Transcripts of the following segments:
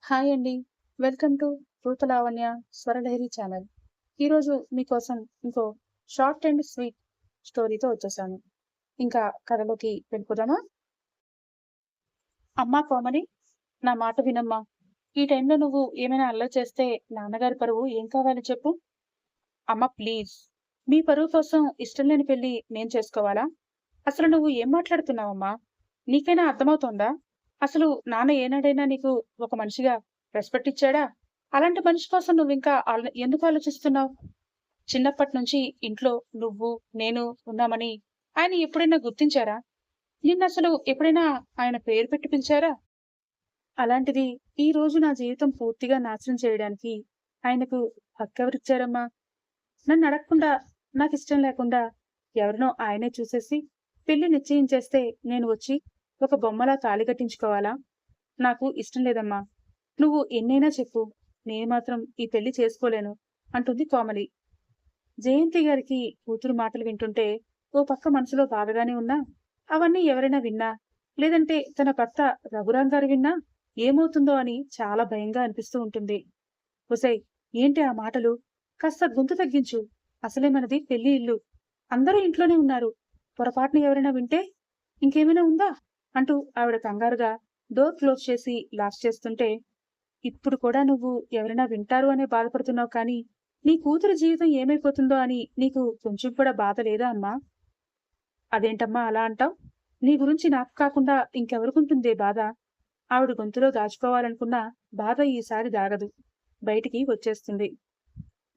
Hi అండి. Welcome to Rupalavanya Swaralahari channel. ఈరోజు మీకోసం ఇంకో షార్ట్ అండ్ స్వీట్ స్టోరీతో వచ్చేసాను. ఇంకా కథలోకి వెళ్ళిపోదామా? అమ్మా కోమలి, నా మాట వినమ్మా. ఈ టైంలో నువ్వు ఏమైనా అల్లరి చేస్తే నాన్నగారి పరువు ఏం కావాలి చెప్పు? అమ్మ ప్లీజ్. మీ పరువు కోసం ఇష్టం లేని పెళ్లి నేను చేసుకోవాలా? అసలు నువ్వు ఏం మాట్లాడుతున్నావమ్మా? నీకైనా అర్థమవుతోందా? అసలు నాన్న ఏనాడైనా నీకు ఒక మనిషిగా రెస్పెక్ట్ ఇచ్చాడా? అలాంటి మనిషి కోసం నువ్వింకా ఎందుకు ఆలోచిస్తున్నావు? చిన్నప్పటి నుంచి ఇంట్లో నువ్వు, నేను ఉన్నామని ఆయన ఎప్పుడైనా గుర్తించారా? నిన్నసలు ఎప్పుడైనా ఆయన పేరు పెట్టి పిలిచారా? అలాంటిది ఈ రోజు నా జీవితం పూర్తిగా నాశనం చేయడానికి ఆయనకు హక్కెవరిచ్చారమ్మా? నన్నడగకుండా, నాకిష్టం లేకుండా ఎవరినో ఆయనే చూసేసి పెళ్లి నిశ్చయించేస్తే నేను వచ్చి ఒక బొమ్మలా తాళి కట్టించుకోవాలా? నాకు ఇష్టం లేదమ్మా. నువ్వు ఎన్నైనా చెప్పు. నేను మాత్రం ఈ పెళ్లి చేసుకోలేను అంటుంది కోమలి. జయంతి గారికి కూతురు మాటలు వింటుంటే ఓ పక్క మనసులో బాధగానే ఉన్నా, అవన్నీ ఎవరైనా విన్నా, లేదంటే తన భర్త రఘురాం గారు విన్నా ఏమవుతుందో అని చాలా భయంగా అనిపిస్తూ ఉంటుంది. ఒసేయ్, ఏంటి ఆ మాటలు? కాస్త గొంతు తగ్గించు. అసలే మనది పెళ్లి ఇల్లు. అందరూ ఇంట్లోనే ఉన్నారు. పొరపాటున ఎవరైనా వింటే ఇంకేమైనా ఉందా? అంటూ ఆవిడ కంగారుగా డోర్ క్లోజ్ చేసి లాక్ చేస్తుంటే, ఇప్పుడు కూడా నువ్వు ఎవరైనా వింటారు అనే బాధపడుతున్నావు కానీ, నీ కూతురు జీవితం ఏమైపోతుందో అని నీకు కొంచెం కూడా బాధ లేదా అమ్మా? అదేంటమ్మా అలా అంటావ్? నీ గురించి నాకు కాకుండా ఇంకెవరికుంటుందే బాధ? ఆవిడ గొంతులో దాచుకోవాలనుకున్న బాధ ఈసారి దాగదు. బయటికి వచ్చేస్తుంది.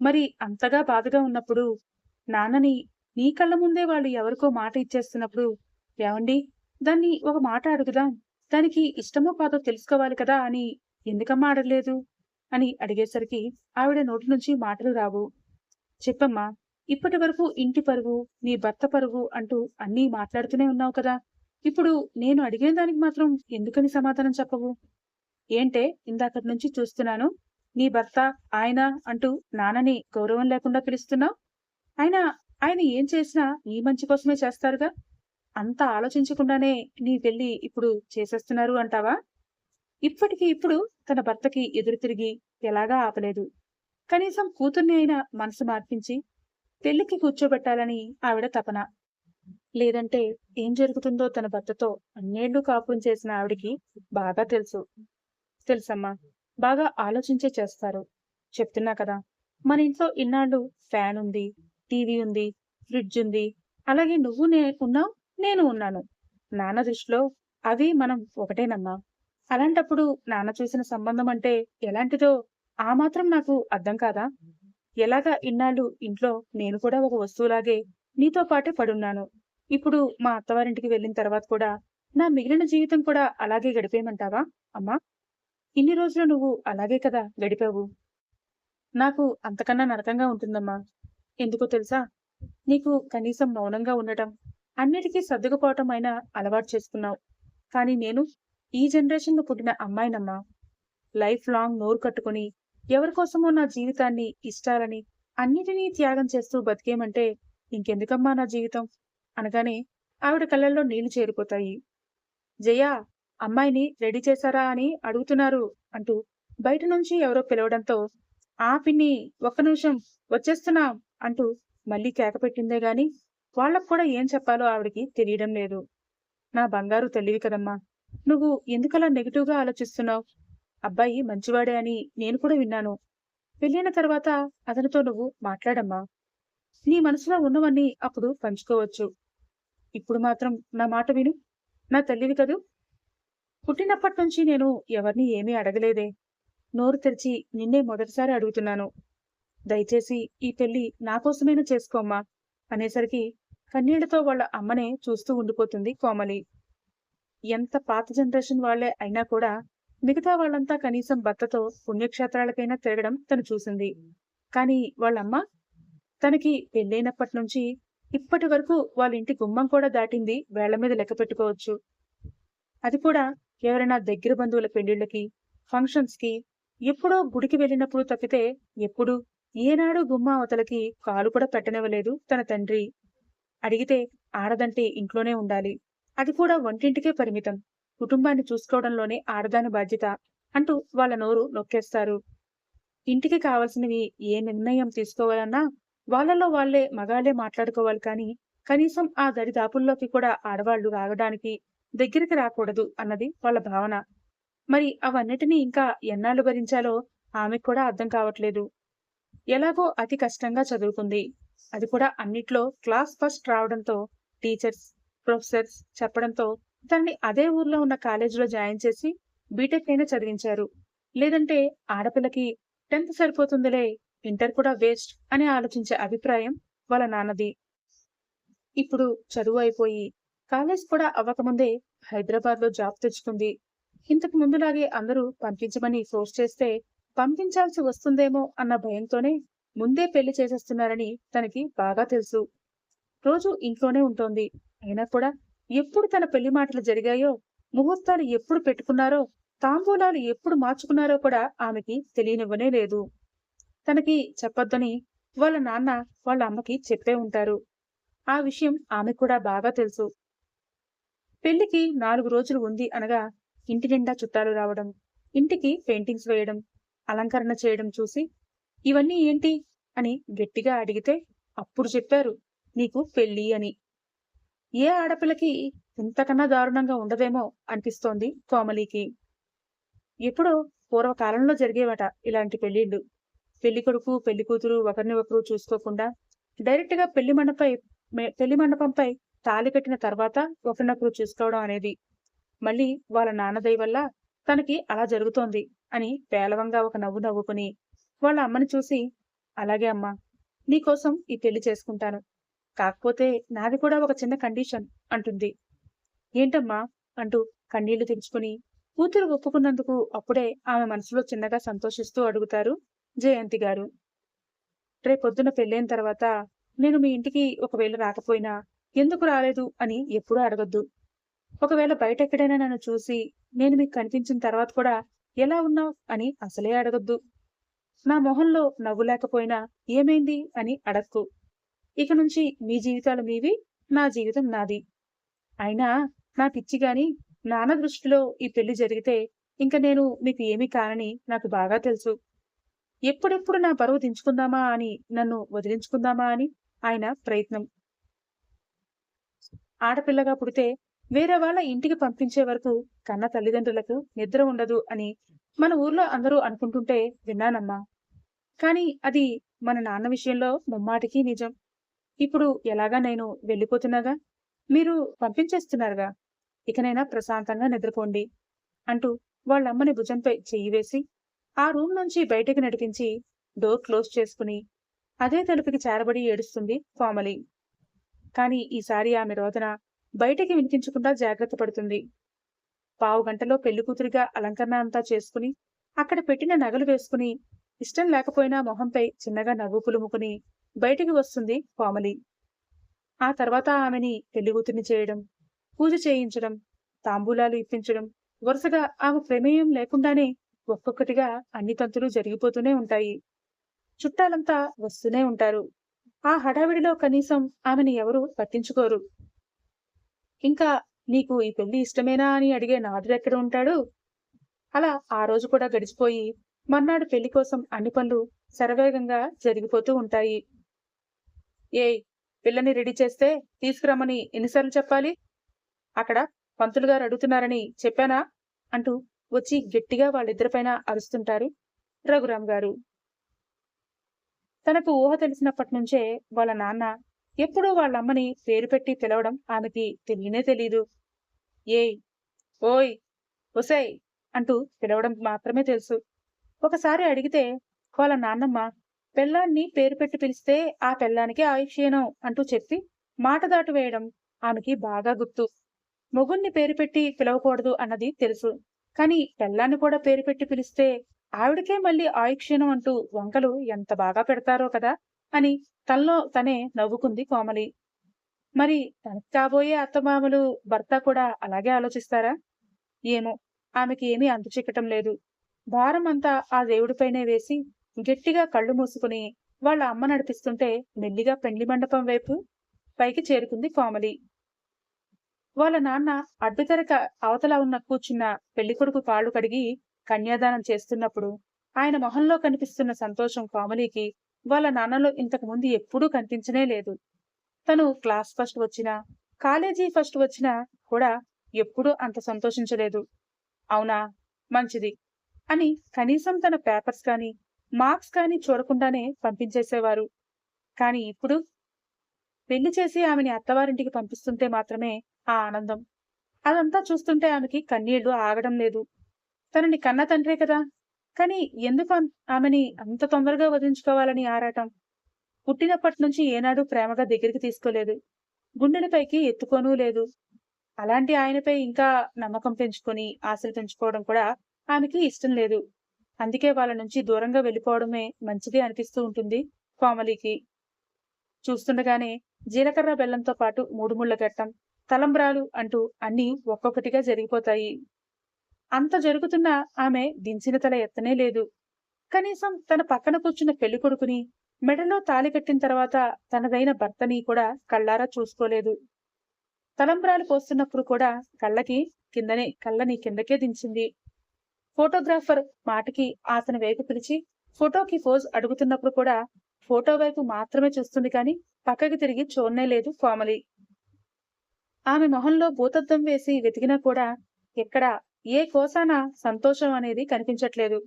మరి అంతగా బాధగా ఉన్నప్పుడు, నాన్నని నీ కళ్ళ ముందే వాళ్ళు ఎవరికో మాట ఇచ్చేస్తున్నప్పుడు, ఏవండీ, దాన్ని ఒక మాట అడుగుదాం. దానికి ఇష్టమో కాదో తెలుసుకోవాలి కదా అని ఎందుకమ్మా అడగలేదు? అని అడిగేసరికి ఆవిడ నోటి నుంచి మాటలు రావు. చెప్పమ్మా, ఇప్పటి వరకు ఇంటి పరువు, నీ భర్త పరువు అంటూ అన్నీ మాట్లాడుతూనే ఉన్నావు కదా! ఇప్పుడు నేను అడిగిన దానికి మాత్రం ఎందుకని సమాధానం చెప్పవు? ఏంటే ఇందాకటి నుంచి చూస్తున్నాను. నీ భర్త, ఆయన అంటూ నాన్నని గౌరవం లేకుండా పిలుస్తున్నావు? అయినా ఆయన ఏం చేసినా నీ మంచి కోసమే చేస్తారుగా? అంత ఆలోచించకుండానే నీ పెళ్లి ఇప్పుడు చేసేస్తున్నారు అంటావా? ఇప్పటికి ఇప్పుడు తన భర్తకి ఎదురు తిరిగి ఎలాగా ఆపలేదు. కనీసం కూతుర్ని అయినా మనసు మార్పించి పెళ్లికి కూర్చోబెట్టాలని ఆవిడ తపన. లేదంటే ఏం జరుగుతుందో తన భర్తతో అన్నేళ్లు కాపురం చేసిన ఆవిడికి బాగా తెలుసు. తెలుసమ్మా. బాగా ఆలోచించే చేస్తారు. చెప్తున్నా కదా! మన ఇంట్లో ఇన్నాళ్ళు ఫ్యాన్ ఉంది, టీవీ ఉంది, ఫ్రిడ్జ్ ఉంది. అలాగే నువ్వు ఉన్నావు, నేను ఉన్నాను. నాన్న దృష్టిలో అవి మనం ఒకటేనమ్మా. అలాంటప్పుడు నాన్న చూసిన సంబంధం అంటే ఎలాంటిదో ఆ మాత్రం నాకు అర్థం కాదా? ఎలాగా ఇన్నాళ్ళు ఇంట్లో నేను కూడా ఒక వస్తువులాగే నీతో పాటే పడున్నాను. ఇప్పుడు మా అత్తవారింటికి వెళ్ళిన తర్వాత కూడా నా మిగిలిన జీవితం కూడా అలాగే గడిపేయమంటావా అమ్మా? ఇన్ని రోజులు నువ్వు అలాగే కదా గడిపావు. నాకు అంతకన్నా నరకంగా ఉంటుందమ్మా. ఎందుకో తెలుసా? నీకు కనీసం మౌనంగా ఉండటం, అన్నిటికీ సర్దుకుపోవటం అయినా అలవాటు చేసుకున్నావు. కానీ నేను ఈ జనరేషన్‌లో పుట్టిన అమ్మాయినమ్మా. లైఫ్ లాంగ్ నోరు కట్టుకొని, ఎవరికోసమో నా జీవితాన్ని, ఇష్టాలని అన్నిటినీ త్యాగం చేస్తూ బతికేయమంటే ఇంకెందుకమ్మా నా జీవితం? అనగానే ఆవిడ కళ్ళల్లో నీళ్లు చేరిపోతాయి. జయ, అమ్మాయిని రెడీ చేశారా అని అడుగుతున్నారు అంటూ బయట నుంచి ఎవరో పిలవడంతో, ఆ పిన్ని, ఒక్క నిమిషం వచ్చేస్తున్నాం అంటూ మళ్ళీ కేక పెట్టిందే గాని వాళ్ళకు కూడా ఏం చెప్పాలో ఆవిడకి తెలియడం లేదు. నా బంగారు తల్లివి కదమ్మా! నువ్వు ఎందుకలా నెగెటివ్‌గా ఆలోచిస్తున్నావు? అబ్బాయి మంచివాడే అని నేను కూడా విన్నాను. పెళ్ళైన తర్వాత అతనితో నువ్వు మాట్లాడమ్మా. నీ మనసులో ఉన్నవన్నీ అప్పుడు పంచుకోవచ్చు. ఇప్పుడు మాత్రం నా మాట విను. నా తల్లివి కదూ! పుట్టినప్పట్నుంచి నేను ఎవరిని ఏమీ అడగలేదే. నోరు తెరిచి నిన్నే మొదటిసారి అడుగుతున్నాను. దయచేసి ఈ పెళ్లి నా కోసమైనా చేసుకోమ్మా అనేసరికి కన్నీళ్లతో వాళ్ళ అమ్మనే చూస్తూ ఉండిపోతుంది కోమలి. ఎంత పాత జనరేషన్ వాళ్లే అయినా కూడా మిగతా వాళ్ళంతా కనీసం భర్తతో పుణ్యక్షేత్రాలకైనా తిరగడం తను చూసింది. కానీ వాళ్ళమ్మ తనకి పెళ్ళైనప్పటి నుంచి ఇప్పటి వరకు వాళ్ళ ఇంటి గుమ్మం కూడా దాటింది వేళ్ల మీద లెక్క పెట్టుకోవచ్చు. అది కూడా ఎవరైనా దగ్గర బంధువుల పెళ్లిళ్ళకి, ఫంక్షన్స్ కి, ఎప్పుడో గుడికి వెళ్ళినప్పుడు తప్పితే ఎప్పుడు ఏనాడు గుమ్మ అవతలకి కాలు కూడా పెట్టనివ్వలేదు తన తండ్రి. అడిగితే ఆడదంటే ఇంట్లోనే ఉండాలి. అది కూడా వంటింటికే పరిమితం. కుటుంబాన్ని చూసుకోవడంలోనే ఆడదాని బాధ్యత అంటూ వాళ్ళ నోరు నొక్కేస్తారు. ఇంటికి కావాల్సినవి ఏ నిర్ణయం తీసుకోవాలన్నా వాళ్ళలో వాళ్ళే మగాళ్ళే మాట్లాడుకోవాలి కానీ, కనీసం ఆ దరిదాపుల్లోకి కూడా ఆడవాళ్లు రావడానికి, దగ్గరికి రాకూడదు అన్నది వాళ్ళ భావన. మరి అవన్నిటినీ ఇంకా ఎన్నాళ్లు భరించాలో ఆమెకు కూడా అర్థం కావట్లేదు. ఎలాగో అతి కష్టంగా చదువుకుంది. అది కూడా అన్నిట్లో క్లాస్ ఫస్ట్ రావడంతో టీచర్స్, ప్రొఫెసర్స్ చెప్పడంతో తనని అదే ఊర్లో ఉన్న కాలేజీలో జాయిన్ చేసి బీటెక్ అయినా చదివించారు. లేదంటే ఆడపిల్లకి 10th సరిపోతుందిలే, ఇంటర్ కూడా వేస్ట్ అని ఆలోచించే అభిప్రాయం వాళ్ళ నాన్నది. ఇప్పుడు చదువు అయిపోయి కాలేజ్ కూడా అవ్వకముందే హైదరాబాద్లో జాబ్ తెచ్చుకుంది. ఇంతకు ముందులాగే అందరూ పంపించమని ఫోర్స్ చేస్తే పంపించాల్సి వస్తుందేమో అన్న భయంతోనే ముందే పెళ్లి చేసేస్తున్నారని తనకి బాగా తెలుసు. రోజు ఇంట్లోనే ఉంటోంది. అయినా కూడా ఎప్పుడు తన పెళ్లి మాటలు జరిగాయో, ముహూర్తాలు ఎప్పుడు పెట్టుకున్నారో, తాంబూలాలు ఎప్పుడు మార్చుకున్నారో కూడా ఆమెకి తెలియనివ్వనే లేదు. తనకి చెప్పొద్దని వాళ్ళ నాన్న వాళ్ళ అమ్మకి చెప్పే ఉంటారు. ఆ విషయం ఆమెకు కూడా బాగా తెలుసు. పెళ్లికి 4 రోజులు ఉంది అనగా ఇంటి నిండా చుట్టాలు రావడం, ఇంటికి పెయింటింగ్స్ వేయడం, అలంకరణ చేయడం చూసి ఇవన్నీ ఏంటి అని గట్టిగా అడిగితే అప్పుడు చెప్పారు నీకు పెళ్ళి అని. ఏ ఆడపిల్లకి ఇంతకన్నా దారుణంగా ఉండదేమో అనిపిస్తోంది కోమలికి. ఎప్పుడో పూర్వకాలంలో జరిగేవట ఇలాంటి పెళ్లిళ్ళు. పెళ్లికొడుకు, పెళ్లికూతురు ఒకరిని ఒకరు చూసుకోకుండా డైరెక్ట్‌గా పెళ్లి మండపంపై తాళి కట్టిన తర్వాత ఒకరినొకరు చూసుకోవడం అనేది. మళ్ళీ వాళ్ళ నాన్న దయ వల్ల తనకి అలా జరుగుతోంది అని పేలవంగా ఒక నవ్వు నవ్వుకుని వాళ్ళ అమ్మని చూసి, అలాగే అమ్మా, నీకోసం ఈ పెళ్లి చేసుకుంటాను. కాకపోతే నాది కూడా ఒక చిన్న కండిషన్ అంటుంది. ఏంటమ్మా అంటూ కన్నీళ్లు తుడుచుకుని కూతురు ఒప్పుకున్నందుకు అప్పుడే ఆమె మనసులో చిన్నగా సంతోషిస్తూ అడుగుతారు జయంతి గారు. రేపొద్దున పెళ్ళైన తర్వాత నేను మీ ఇంటికి ఒకవేళ రాకపోయినా ఎందుకు రాలేదు అని ఎప్పుడూ అడగొద్దు. ఒకవేళ బయటెక్కడైనా నన్ను చూసి నేను మీకు కనిపించిన తర్వాత కూడా ఎలా ఉన్నావ్ అని అసలే అడగొద్దు. నా మొహంలో నవ్వు లేకపోయినా ఏమైంది అని అడక్కు. ఇక నుంచి మీ జీవితాలు మీవి, నా జీవితం నాది. అయినా నా పిచ్చి గాని నాన్న దృష్టిలో ఈ పెళ్లి జరిగితే ఇంక నేను మీకు ఏమీ కానని నాకు బాగా తెలుసు. ఎప్పుడెప్పుడు నా బరువు దించుకుందామా అని, నన్ను వదిలించుకుందామా అని ఆయన ప్రయత్నం. ఆడపిల్లగా పుడితే వేరే వాళ్ళ ఇంటికి పంపించే వరకు కన్న తల్లిదండ్రులకు నిద్ర ఉండదు అని మన ఊర్లో అందరూ అనుకుంటుంటే విన్నానమ్మా. కానీ అది మన నాన్న విషయంలో ముమ్మాటికి నిజం. ఇప్పుడు ఎలాగా నేను వెళ్ళిపోతున్నాగా, మీరు పంపించేస్తున్నారుగా, ఇకనైనా ప్రశాంతంగా నిద్రపోండి అంటూ వాళ్ళమ్మని భుజంపై చెయ్యి వేసి ఆ రూమ్ నుంచి బయటికి నడిపించి డోర్ క్లోజ్ చేసుకుని అదే తలుపుకి చేరబడి ఏడుస్తుంది కోమలి. కాని ఈసారి ఆమె రోదన బయటికి వినిపించకుండా జాగ్రత్త పడుతుంది. పావుగంటలో పెళ్లికూతురిగా అలంకరణ అంతా చేసుకుని అక్కడ పెట్టిన నగలు వేసుకుని ఇష్టం లేకపోయినా మొహంపై చిన్నగా నవ్వు పులుముకుని బయటికి వస్తుంది కోమలి. ఆ తర్వాత ఆమెని పెళ్లికూతురిని చేయడం, పూజ చేయించడం, తాంబూలాలు ఇప్పించడం, వరుసగా ఆమె ప్రమేయం లేకుండానే ఒక్కొక్కటిగా అన్ని తంతులు జరిగిపోతూనే ఉంటాయి. చుట్టాలంతా వస్తూనే ఉంటారు. ఆ హడావిడిలో కనీసం ఆమెని ఎవరూ పట్టించుకోరు. ఇంకా నీకు ఈ పెళ్లి ఇష్టమేనా అని అడిగే నాదుడెక్కడ ఉంటాడు? అలా ఆ రోజు కూడా గడిచిపోయి మర్నాడు పెళ్లి కోసం అన్ని పనులు శరవేగంగా జరిగిపోతూ ఉంటాయి. ఏయ్, పిల్లని రెడీ చేస్తే తీసుకురమ్మని ఎన్నిసార్లు చెప్పాలి? అక్కడ పంతులు గారు అడుగుతున్నారని చెప్పానా అంటూ వచ్చి గట్టిగా వాళ్ళిద్దరిపైన అరుస్తుంటారు రఘురాం గారు. తనకు ఊహ తెలిసినప్పటి నుంచే వాళ్ళ నాన్న ఎప్పుడూ వాళ్ళమ్మని పేరు పెట్టి పిలవడం ఆమెకి తెలియనే తెలీదు. ఏయ్, ఓయ్, ఒసేయ్ అంటూ పిలవడం మాత్రమే తెలుసు. ఒకసారి అడిగితే వాళ్ళ నాన్నమ్మ పెళ్ళాన్ని పేరు పెట్టి పిలిస్తే ఆ పెళ్ళానికి ఆయుష్యేనం అంటూ చెప్పి మాట దాటు వేయడం ఆమెకి బాగా గుర్తు. మొగుణ్ణి పేరు పెట్టి పిలవకూడదు అన్నది తెలుసు. కాని పెళ్ళాన్ని కూడా పేరు పెట్టి పిలిస్తే ఆవిడకే మళ్ళీ ఆయుక్షీణం అంటూ వంకలు ఎంత బాగా పెడతారో కదా అని తనలో తనే నవ్వుకుంది కోమలి. మరి తనకు కాబోయే అత్తమామలు, భర్త కూడా అలాగే ఆలోచిస్తారా? ఏమో, ఆమెకి ఏమీ అంతు చిక్కటం లేదు. భారం అంతా ఆ దేవుడిపైనే వేసి గట్టిగా కళ్ళు మూసుకుని వాళ్ళ అమ్మ నడిపిస్తుంటే మెల్లిగా పెండ్లి మండపం వైపు పైకి చేరుకుంది కోమలి. వాళ్ళ నాన్న అడ్డుతెరక అవతల ఉన్న కూర్చున్న పెళ్లికొడుకు కాళ్ళు కడిగి కన్యాదానం చేస్తున్నప్పుడు ఆయన మొహంలో కనిపిస్తున్న సంతోషం కోమలికి వాళ్ళ నాన్నలో ఇంతకు ముందు ఎప్పుడూ కనిపించనే లేదు. తను క్లాస్ ఫస్ట్ వచ్చినా, కాలేజీ ఫస్ట్ వచ్చినా కూడా ఎప్పుడూ అంత సంతోషించలేదు. అవునా, మంచిది అని కనీసం తన పేపర్స్ కానీ, మార్క్స్ కానీ చూడకుండానే పంపించేసేవారు. కానీ ఇప్పుడు పెళ్లి చేసి ఆమెని అత్తవారింటికి పంపిస్తుంటే మాత్రమే ఆ ఆనందం. అదంతా చూస్తుంటే ఆమెకి కన్నీళ్లు ఆగడం లేదు. తనని కన్న తండ్రే కదా! కానీ ఎందుకు ఆమెని అంత తొందరగా వదిలించుకోవాలని ఆరాటం? పుట్టినప్పటి నుంచి ఏనాడూ ప్రేమగా దగ్గరికి తీసుకోలేదు. గుండెలపైకి ఎత్తుకోనూ లేదు. అలాంటి ఆయనపై ఇంకా నమ్మకం పెంచుకొని, ఆశలు పెంచుకోవడం కూడా ఆమెకి ఇష్టం లేదు. అందుకే వాళ్ళ నుంచి దూరంగా వెళ్ళిపోవడమే మంచిది అనిపిస్తూ ఉంటుంది కోమలికి. చూస్తుండగానే జీలకర్ర బెల్లంతో పాటు మూడుముళ్ల ఘట్టం, తలంబ్రాలు అంటూ అన్నీ ఒక్కొక్కటిగా జరిగిపోతాయి. అంత జరుగుతున్నా ఆమె దించిన తల ఎత్తనే లేదు. కనీసం తన పక్కన కూర్చున్న పెళ్లికొడుకుని, మెడలో తాళి కట్టిన తర్వాత తనదైన భర్తని కూడా కళ్ళారా చూసుకోలేదు. తలంబ్రాలు పోస్తున్నప్పుడు కూడా కళ్ళని కిందకే దించింది. ఫోటోగ్రాఫర్ మాటకి అతని వైపు పిలిచి ఫోటోకి పోజ్ అడుగుతున్నప్పుడు కూడా ఫోటో వైపు మాత్రమే చూస్తుంది కానీ పక్కకి తిరిగి చూడనే లేదు కోమలి. ఆమె మొహంలో భూతద్దం వేసి వెతికినా కూడా ఎక్కడా ఏ కోసాన సంతోషం అనేది కనిపించట్లేదు.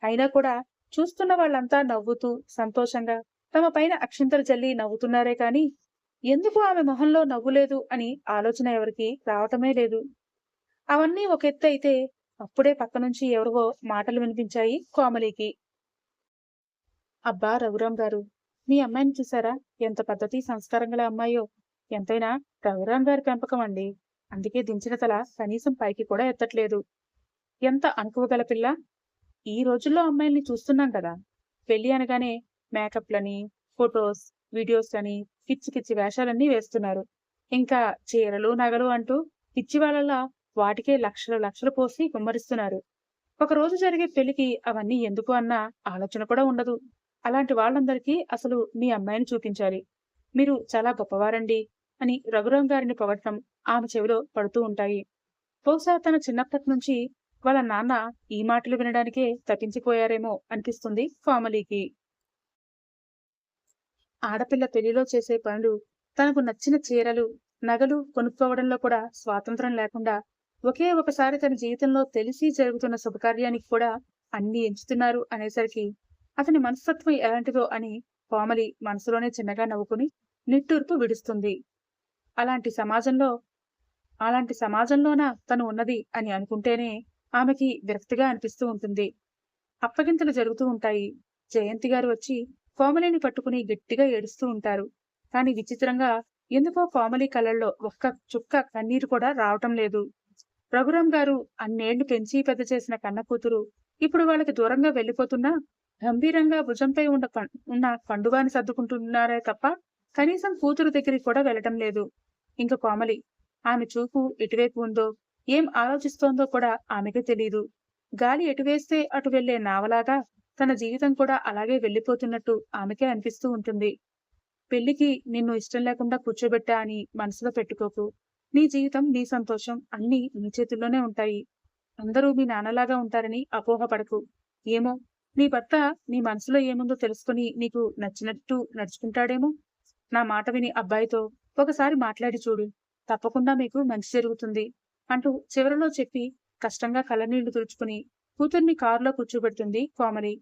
అయినా కూడా చూస్తున్న వాళ్ళంతా నవ్వుతూ సంతోషంగా తమ పైన అక్షింతలు జల్లి నవ్వుతున్నారే కాని ఎందుకు ఆమె మొహంలో నవ్వులేదు అని ఆలోచన ఎవరికి రావటమే లేదు. అవన్నీ ఒక ఎత్తు అయితే అప్పుడే పక్క నుంచి ఎవరివో మాటలు వినిపించాయి కోమలికి. అబ్బా రఘురాం గారు, మీ అమ్మాయిని చూసారా? ఎంత పద్ధతి సంస్కారం గల అమ్మాయో. ఎంతైనా రఘురాం గారి పెంపకం అండి. అందుకే దించిన తల కనీసం పైకి కూడా ఎత్తట్లేదు. ఎంత అనుకోగల పిల్ల. ఈ రోజుల్లో అమ్మాయిల్ని చూస్తున్నాం కదా, పెళ్లి అనగానే మేకప్లని, ఫొటోస్, వీడియోస్ అని పిచ్చి పిచ్చి వేషాలన్నీ వేస్తున్నారు. ఇంకా చీరలు నగలు అంటూ పిచ్చి వాళ్ళలా వాటికే లక్షలు లక్షలు పోసి కుమ్మరిస్తున్నారు. ఒకరోజు జరిగే పెళ్లికి అవన్నీ ఎందుకు అన్న ఆలోచన కూడా ఉండదు. అలాంటి వాళ్ళందరికీ అసలు మీ అమ్మాయిని చూపించాలి. మీరు చాలా గొప్పవారండి అని రఘురాం గారిని పొగడటం ఆమె చెవిలో పడుతూ ఉంటాయి. బహుశా తన చిన్నప్పటి నుంచి వాళ్ళ నాన్న ఈ మాటలు వినడానికే తప్పించిపోయారేమో అనిపిస్తుంది కోమలికి. ఆడపిల్ల పెళ్లిలో చేసే పనులు, తనకు నచ్చిన చీరలు, నగలు కొనుక్కోవడంలో కూడా స్వాతంత్రం లేకుండా ఒకే ఒకసారి తన జీవితంలో తెలిసి జరుగుతున్న శుభకార్యానికి కూడా అన్ని ఎంచుతున్నారు అనేసరికి అతని మనస్తత్వం ఎలాంటిదో అని కోమలి మనసులోనే చిన్నగా నవ్వుకుని నిట్టూర్పు విడుస్తుంది. అలాంటి సమాజంలో అలాంటి సమాజంలోనా తను ఉన్నది అని అనుకుంటేనే ఆమెకి విరక్తిగా అనిపిస్తూ ఉంటుంది. అప్పగింతలు జరుగుతూ ఉంటాయి. జయంతి గారు వచ్చి కోమలిని పట్టుకుని గట్టిగా ఏడుస్తూ ఉంటారు. కాని విచిత్రంగా ఎందుకో కోమలి కళ్ళల్లో ఒక్క చుక్క కన్నీరు కూడా రావటం లేదు. రఘురాం గారు అన్నేళ్లు పెంచి పెద్ద చేసిన కన్న కూతురు ఇప్పుడు వాళ్ళకి దూరంగా వెళ్లిపోతున్నా గంభీరంగా భుజంపై ఉన్న కండువాని సర్దుకుంటున్నారే తప్ప కనీసం కూతురు దగ్గరికి కూడా వెళ్లటం లేదు. ఇంక కోమలి, ఆమె చూపు ఎటువైపు ఉందో, ఏం ఆలోచిస్తోందో కూడా ఆమెకే తెలీదు. గాలి ఎటువేస్తే అటు వెళ్లే నావలాగా తన జీవితం కూడా అలాగే వెళ్లిపోతున్నట్టు ఆమెకే అనిపిస్తూ ఉంటుంది. పెళ్లికి నిన్ను ఇష్టం లేకుండా కూర్చోబెట్టా అని మనసులో పెట్టుకోకు. నీ జీవితం, నీ సంతోషం అన్నీ నీ చేతుల్లోనే ఉంటాయి. అందరూ మీ నాన్నలాగా ఉంటారని అపోహపడకు. ఏమో, నీ భర్త నీ మనసులో ఏముందో తెలుసుకుని నీకు నచ్చినట్టు నడుచుకుంటాడేమో. నా మాట విని అబ్బాయితో ఒకసారి మాట్లాడి చూడు. తప్పకుండా మీకు మంచి జరుగుతుంది అంటూ చివరలో చెప్పి కష్టంగా కళ్ళనీళ్లు తుడుచుకుని కూతుర్ని కారులో కూర్చోబెడుతుంది కోమలి.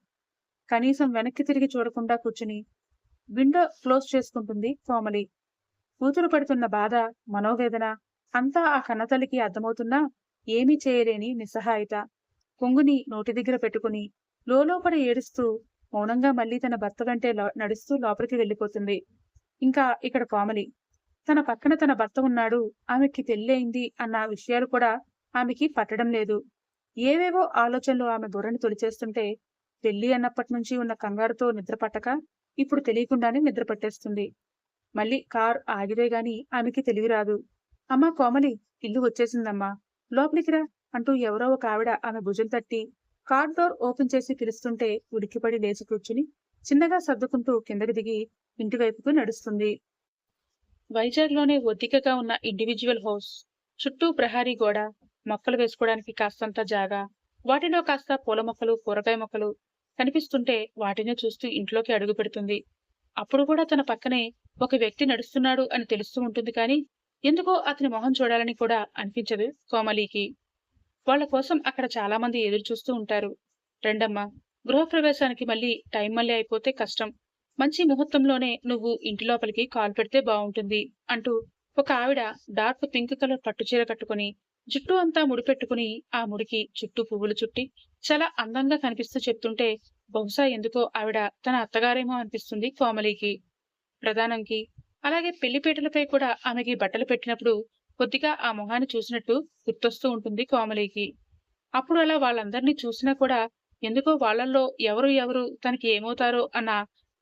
కనీసం వెనక్కి తిరిగి చూడకుండా కూర్చుని విండో క్లోజ్ చేసుకుంటుంది కోమలి. కూతురు పడుతున్న బాధ, మనోవేదన అంతా ఆ కన్నతల్లికి అర్థమవుతున్నా ఏమీ చేయలేని నిస్సహాయత. కొంగుని నోటి దగ్గర పెట్టుకుని లోపల ఏడుస్తూ మౌనంగా మళ్లీ తన భర్త వెంటే నడుస్తూ లోపలికి వెళ్లిపోతుంది. ఇంకా ఇక్కడ కోమలి తన పక్కన తన భర్త ఉన్నాడు, ఆమెకి పెళ్ళయింది అన్న విషయాలు కూడా ఆమెకి పట్టడం లేదు. ఏవేవో ఆలోచనలు ఆమె బుర్రని తొలిచేస్తుంటే పెళ్లి అన్నప్పటి నుంచి ఉన్న కంగారుతో నిద్ర పట్టక ఇప్పుడు తెలియకుండానే నిద్ర పట్టేస్తుంది. మళ్ళీ కార్ ఆగితే గాని ఆమెకి తెలివి రాదు. అమ్మా కోమలి, ఇల్లు వచ్చేసిందమ్మా, లోపలికి రా అంటూ ఎవరో ఒక ఆవిడ ఆమె భుజం తట్టి కార్ డోర్ ఓపెన్ చేసి పిలుస్తుంటే ఉడికిపడి లేచి కూర్చుని చిన్నగా సర్దుకుంటూ కిందకి దిగి ఇంటి వైపుకు నడుస్తుంది. వైజాగ్లోనే ఒద్దికగా ఉన్న ఇండివిజువల్ హౌస్. చుట్టూ ప్రహారీ గోడ, మొక్కలు వేసుకోవడానికి కాస్తంత జాగా, వాటిలో కాస్త పూల మొక్కలు, కూరగాయ మొక్కలు కనిపిస్తుంటే వాటినే చూస్తూ ఇంట్లోకి అడుగు పెడుతుంది. అప్పుడు కూడా తన పక్కనే ఒక వ్యక్తి నడుస్తున్నాడు అని తెలుస్తూ ఉంటుంది కానీ, ఎందుకో అతని మొహం చూడాలని కూడా అనిపించదు కోమలికి. వాళ్ళ కోసం అక్కడ చాలా మంది ఎదురు చూస్తూ ఉంటారు. "రండమ్మా, గృహప్రవేశానికి మళ్ళీ అయిపోతే కష్టం. మంచి ముహూర్తంలోనే నువ్వు ఇంటి లోపలికి కాలు పెడితే బావుంటుంది" అంటూ ఒక ఆవిడ డార్క్ పింక్ కలర్ పట్టుచీర కట్టుకుని, జుట్టు అంతా ముడిపెట్టుకుని, ఆ ముడికి చుట్టూ పువ్వులు చుట్టి చాలా అందంగా కనిపిస్తూ చెప్తుంటే, బహుశా ఎందుకో ఆవిడ తన అత్తగారేమో అనిపిస్తుంది కోమలికి. ప్రధానంకి, అలాగే పెళ్లిపీటలపై కూడా ఆమెకి బట్టలు పెట్టినప్పుడు కొద్దిగా ఆ మొహాన్ని చూసినట్టు గుర్తొస్తూ ఉంటుంది కోమలికి. అప్పుడు అలా వాళ్ళందరినీ చూసినా కూడా ఎందుకో వాళ్ళల్లో ఎవరు ఎవరు తనకి ఏమవుతారో అన్న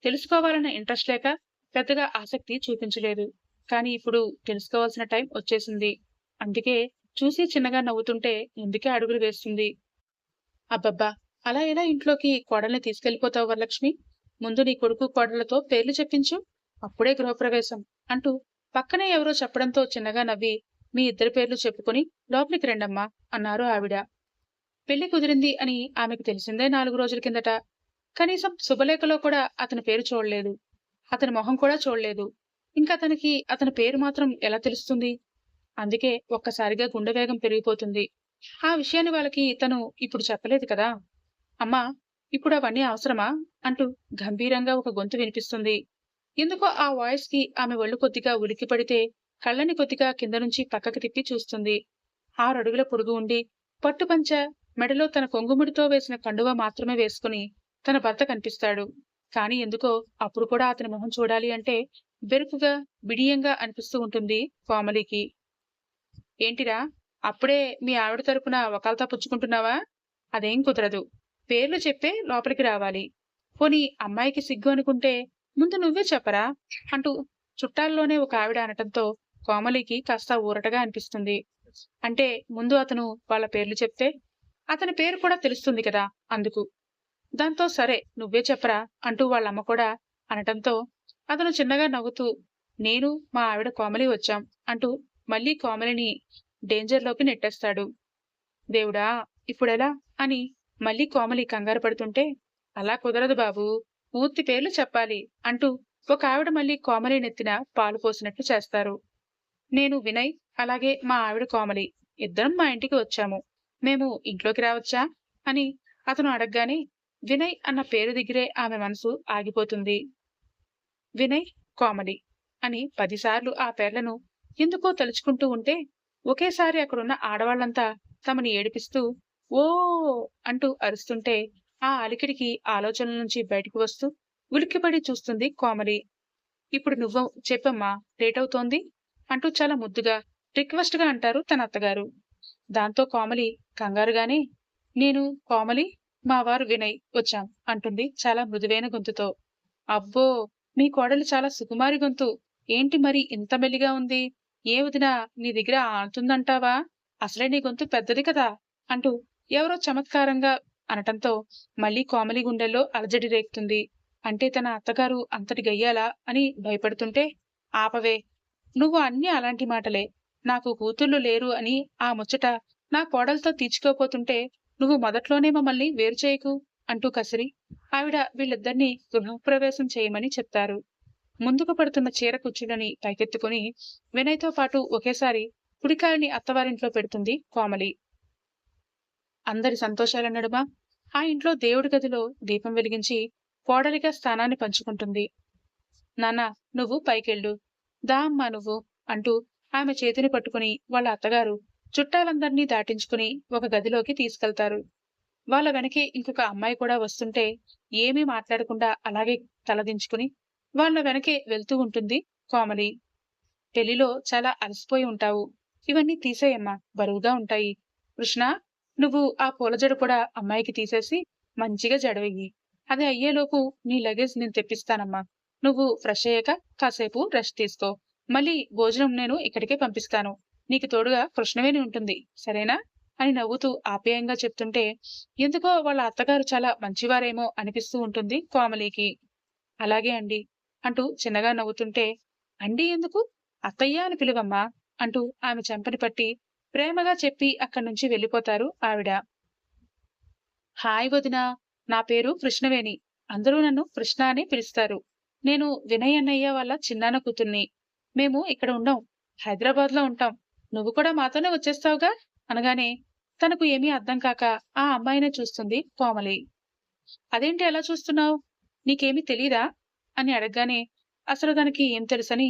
తెలుసుకోవాలన్న ఇంట్రెస్ట్ లేక పెద్దగా ఆసక్తి చూపించలేదు. కానీ ఇప్పుడు తెలుసుకోవాల్సిన టైం వచ్చేసింది. అందుకే చూసి చిన్నగా నవ్వుతుంటే ముందుకే అడుగులు వేస్తుంది. అబ్బబ్బా! అలా ఎలా ఇంట్లోకి కోడల్ని తీసుకెళ్ళిపోతావు వరలక్ష్మి? ముందు నీ కొడుకు కోడళ్ళతో పేర్లు చెప్పించు. అప్పుడే గృహప్రవేశం అంటూ పక్కనే ఎవరో చెప్పడంతో చిన్నగా నవ్వి, మీ ఇద్దరి పేర్లు చెప్పుకొని లోపలికి రండమ్మా అన్నారు ఆవిడ. పెళ్లి కుదిరింది అని ఆమెకు తెలిసిందే 4 రోజుల కిందట. కనీసం శుభలేఖలో కూడా అతని పేరు చూడలేదు. అతని మొహం కూడా చూడలేదు. ఇంకా అతని పేరు మాత్రం ఎలా తెలుస్తుంది? అందుకే ఒక్కసారిగా గుండె వేగం పెరిగిపోతుంది. ఆ విషయాన్ని వాళ్ళకి తను ఇప్పుడు చెప్పలేదు కదా! అమ్మా! ఇప్పుడవన్నీ అవసరమా? అంటూ గంభీరంగా ఒక గొంతు వినిపిస్తుంది. ఎందుకో ఆ వాయిస్ కి ఆమె ఒళ్ళు కొద్దిగా ఉలిక్కిపడితే కళ్ళని కొద్దిగా కింద నుంచి పక్కకి తిప్పి చూస్తుంది. 6 అడుగుల పొడుగు ఉండి, పట్టుపంచ, మెడలో తన కొంగుముడితో వేసిన కండువా మాత్రమే వేసుకుని తన భర్త కనిపిస్తాడు. కానీ ఎందుకో అప్పుడు కూడా అతని మొహం చూడాలి అంటే బెరుకుగా, బిడియంగా అనిపిస్తూ ఉంటుంది కోమలికి. ఏంటిరా? అప్పుడే మీ ఆవిడ తరపున వకాల్తా పుచ్చుకుంటున్నావా? అదేం కుదరదు. పేర్లు చెప్పే లోపలికి రావాలి. పోనీ అమ్మాయికి సిగ్గు అనుకుంటే ముందు నువ్వే చెప్పరా? అంటూ చుట్టాల్లోనే ఒక ఆవిడ అనటంతో కోమలికి కాస్త ఊరటగా అనిపిస్తుంది. అంటే ముందు అతను వాళ్ళ పేర్లు చెప్తే అతని పేరు కూడా తెలుస్తుంది కదా అందుకు. దాంతో సరే నువ్వే చెప్పరా అంటూ వాళ్ళమ్మ కూడా అనటంతో అతను చిన్నగా నవ్వుతూ నేను మా ఆవిడ కోమలి వచ్చాం అంటూ మళ్ళీ కోమలిని డేంజర్‌లోకి నెట్టేస్తాడు. దేవుడా! ఇప్పుడెలా? అని మళ్ళీ కోమలి కంగారు పడుతుంటే, అలా కుదరదు బాబూ! పూర్తి పేర్లు చెప్పాలి అంటూ ఒక ఆవిడ మళ్ళీ కోమలి నెత్తిన పాలు పోసినట్లు చేస్తారు. నేను వినయ్, అలాగే మా ఆవిడ కోమలి. ఇద్దరం మా ఇంటికి వచ్చాము. మేము ఇంట్లోకి రావచ్చా? అని అతను అడగ్గానే వినయ్ అన్న పేరు దగ్గరే ఆమె మనసు ఆగిపోతుంది. వినయ్, కోమలి అని 10 సార్లు ఆ పేర్లను ఎందుకో తలుచుకుంటూ ఉంటే, ఒకేసారి అక్కడున్న ఆడవాళ్ళంతా తమని ఏడిపిస్తూ ఓ అంటూ అరుస్తుంటే, ఆ అలికిడికి ఆలోచనల నుంచి బయటకు వస్తూ ఉలిక్కిపడి చూస్తుంది కోమలి. ఇప్పుడు నువ్వు చెప్పమ్మా, లేటవుతోంది అంటూ చాలా ముద్దుగా, రిక్వెస్ట్‌గా అంటారు తన అత్తగారు. దాంతో కోమలి కంగారుగానే నేను కోమలి, మా వారు వినయ్ వచ్చాం అంటుంది చాలా మృదువైన గొంతుతో. అబ్బో! మీ కోడలు చాలా సుకుమారి గొంతు. ఏంటి మరి ఇంత మెల్లిగా ఉంది? ఏ వదినా నీ దగ్గర ఆడుతుందంటావా? అసలే నీ గొంతు పెద్దది కదా! అంటూ ఎవరో చమత్కారంగా అనటంతో మళ్ళీ కోమలి గుండెల్లో అలజడి రేగుతుంది. అంటే తన అత్తగారు అంతటి గయ్యాలా అని భయపడుతుంటే, ఆపవే! నువ్వు అన్నీ అలాంటి మాటలే. నాకు కూతుళ్ళు లేరు అని ఆ ముచ్చట నా కోడలతో తీర్చుకోపోతుంటే నువ్వు మొదట్లోనే మమ్మల్ని వేరు చేయకు అంటూ కసిరి ఆవిడ వీళ్ళిద్దరినీ గృహప్రవేశం చేయమని చెప్తారు. ముందుకు పడుతున్న చీర కుచ్చులని పైకెత్తుకుని వినయ్‌తో పాటు ఒకేసారి కుడికాలిని అత్తవారింట్లో పెడుతుంది కోమలి. అందరి సంతోషాల నడుమ ఆ ఇంట్లో దేవుడి గదిలో దీపం వెలిగించి కోడలిగా స్థానాన్ని పంచుకుంటుంది. నాన్నా నువ్వు పైకెళ్ళు. దా అమ్మా నువ్వు అంటూ ఆమె చేతిని పట్టుకుని వాళ్ళ అత్తగారు చుట్టాలందర్నీ దాటించుకుని ఒక గదిలోకి తీసుకెళ్తారు. వాళ్ళ వెనకే ఇంకొక అమ్మాయి కూడా వస్తుంటే ఏమీ మాట్లాడకుండా అలాగే తలదించుకుని వాళ్ళ వెనకే వెళ్తూ ఉంటుంది కోమలి. పెళ్లిలో చాలా అలసిపోయి ఉంటావు. ఇవన్నీ తీసేయమ్మా, బరువుగా ఉంటాయి. కృష్ణ, నువ్వు ఆ పూల జడ కూడా అమ్మాయికి తీసేసి మంచిగా జడవెయ్యి. అది అయ్యేలోపు నీ లగేజ్ నేను తెప్పిస్తానమ్మా. నువ్వు ఫ్రెష్ అయ్యాక కాసేపు రెస్ట్ తీసుకో. మళ్ళీ భోజనం నేను ఇక్కడికే పంపిస్తాను. నీకు తోడుగా కృష్ణవేణి ఉంటుంది. సరేనా? అని నవ్వుతూ ఆప్యాయంగా చెప్తుంటే ఎందుకో వాళ్ళ అత్తగారు చాలా మంచివారేమో అనిపిస్తూ ఉంటుంది కోమలికి. అలాగే అండి అంటూ చిన్నగా నవ్వుతుంటే, అండి ఎందుకు? అత్తయ్య అని పిలువమ్మా అంటూ ఆమె చెంపని పట్టి ప్రేమగా చెప్పి అక్కడ్నుంచి వెళ్ళిపోతారు ఆవిడ. హాయ్ వదినా, నా పేరు కృష్ణవేణి. అందరూ నన్ను కృష్ణ అని పిలుస్తారు. నేను వినయ్ అన్నయ్య వాళ్ళ చిన్నాన్న కూతుర్ని. మేము ఇక్కడ ఉండం. హైదరాబాద్‌లో ఉంటాం. నువ్వు కూడా మాతోనే వచ్చేస్తావుగా? అనగానే తనకు ఏమీ అర్థం కాక ఆ అమ్మాయినే చూస్తుంది కోమలి. అదేంటి అలా చూస్తున్నావు? నీకేమీ తెలీదా? అని అడగగానే అసలు దానికి ఏం తెలుసని,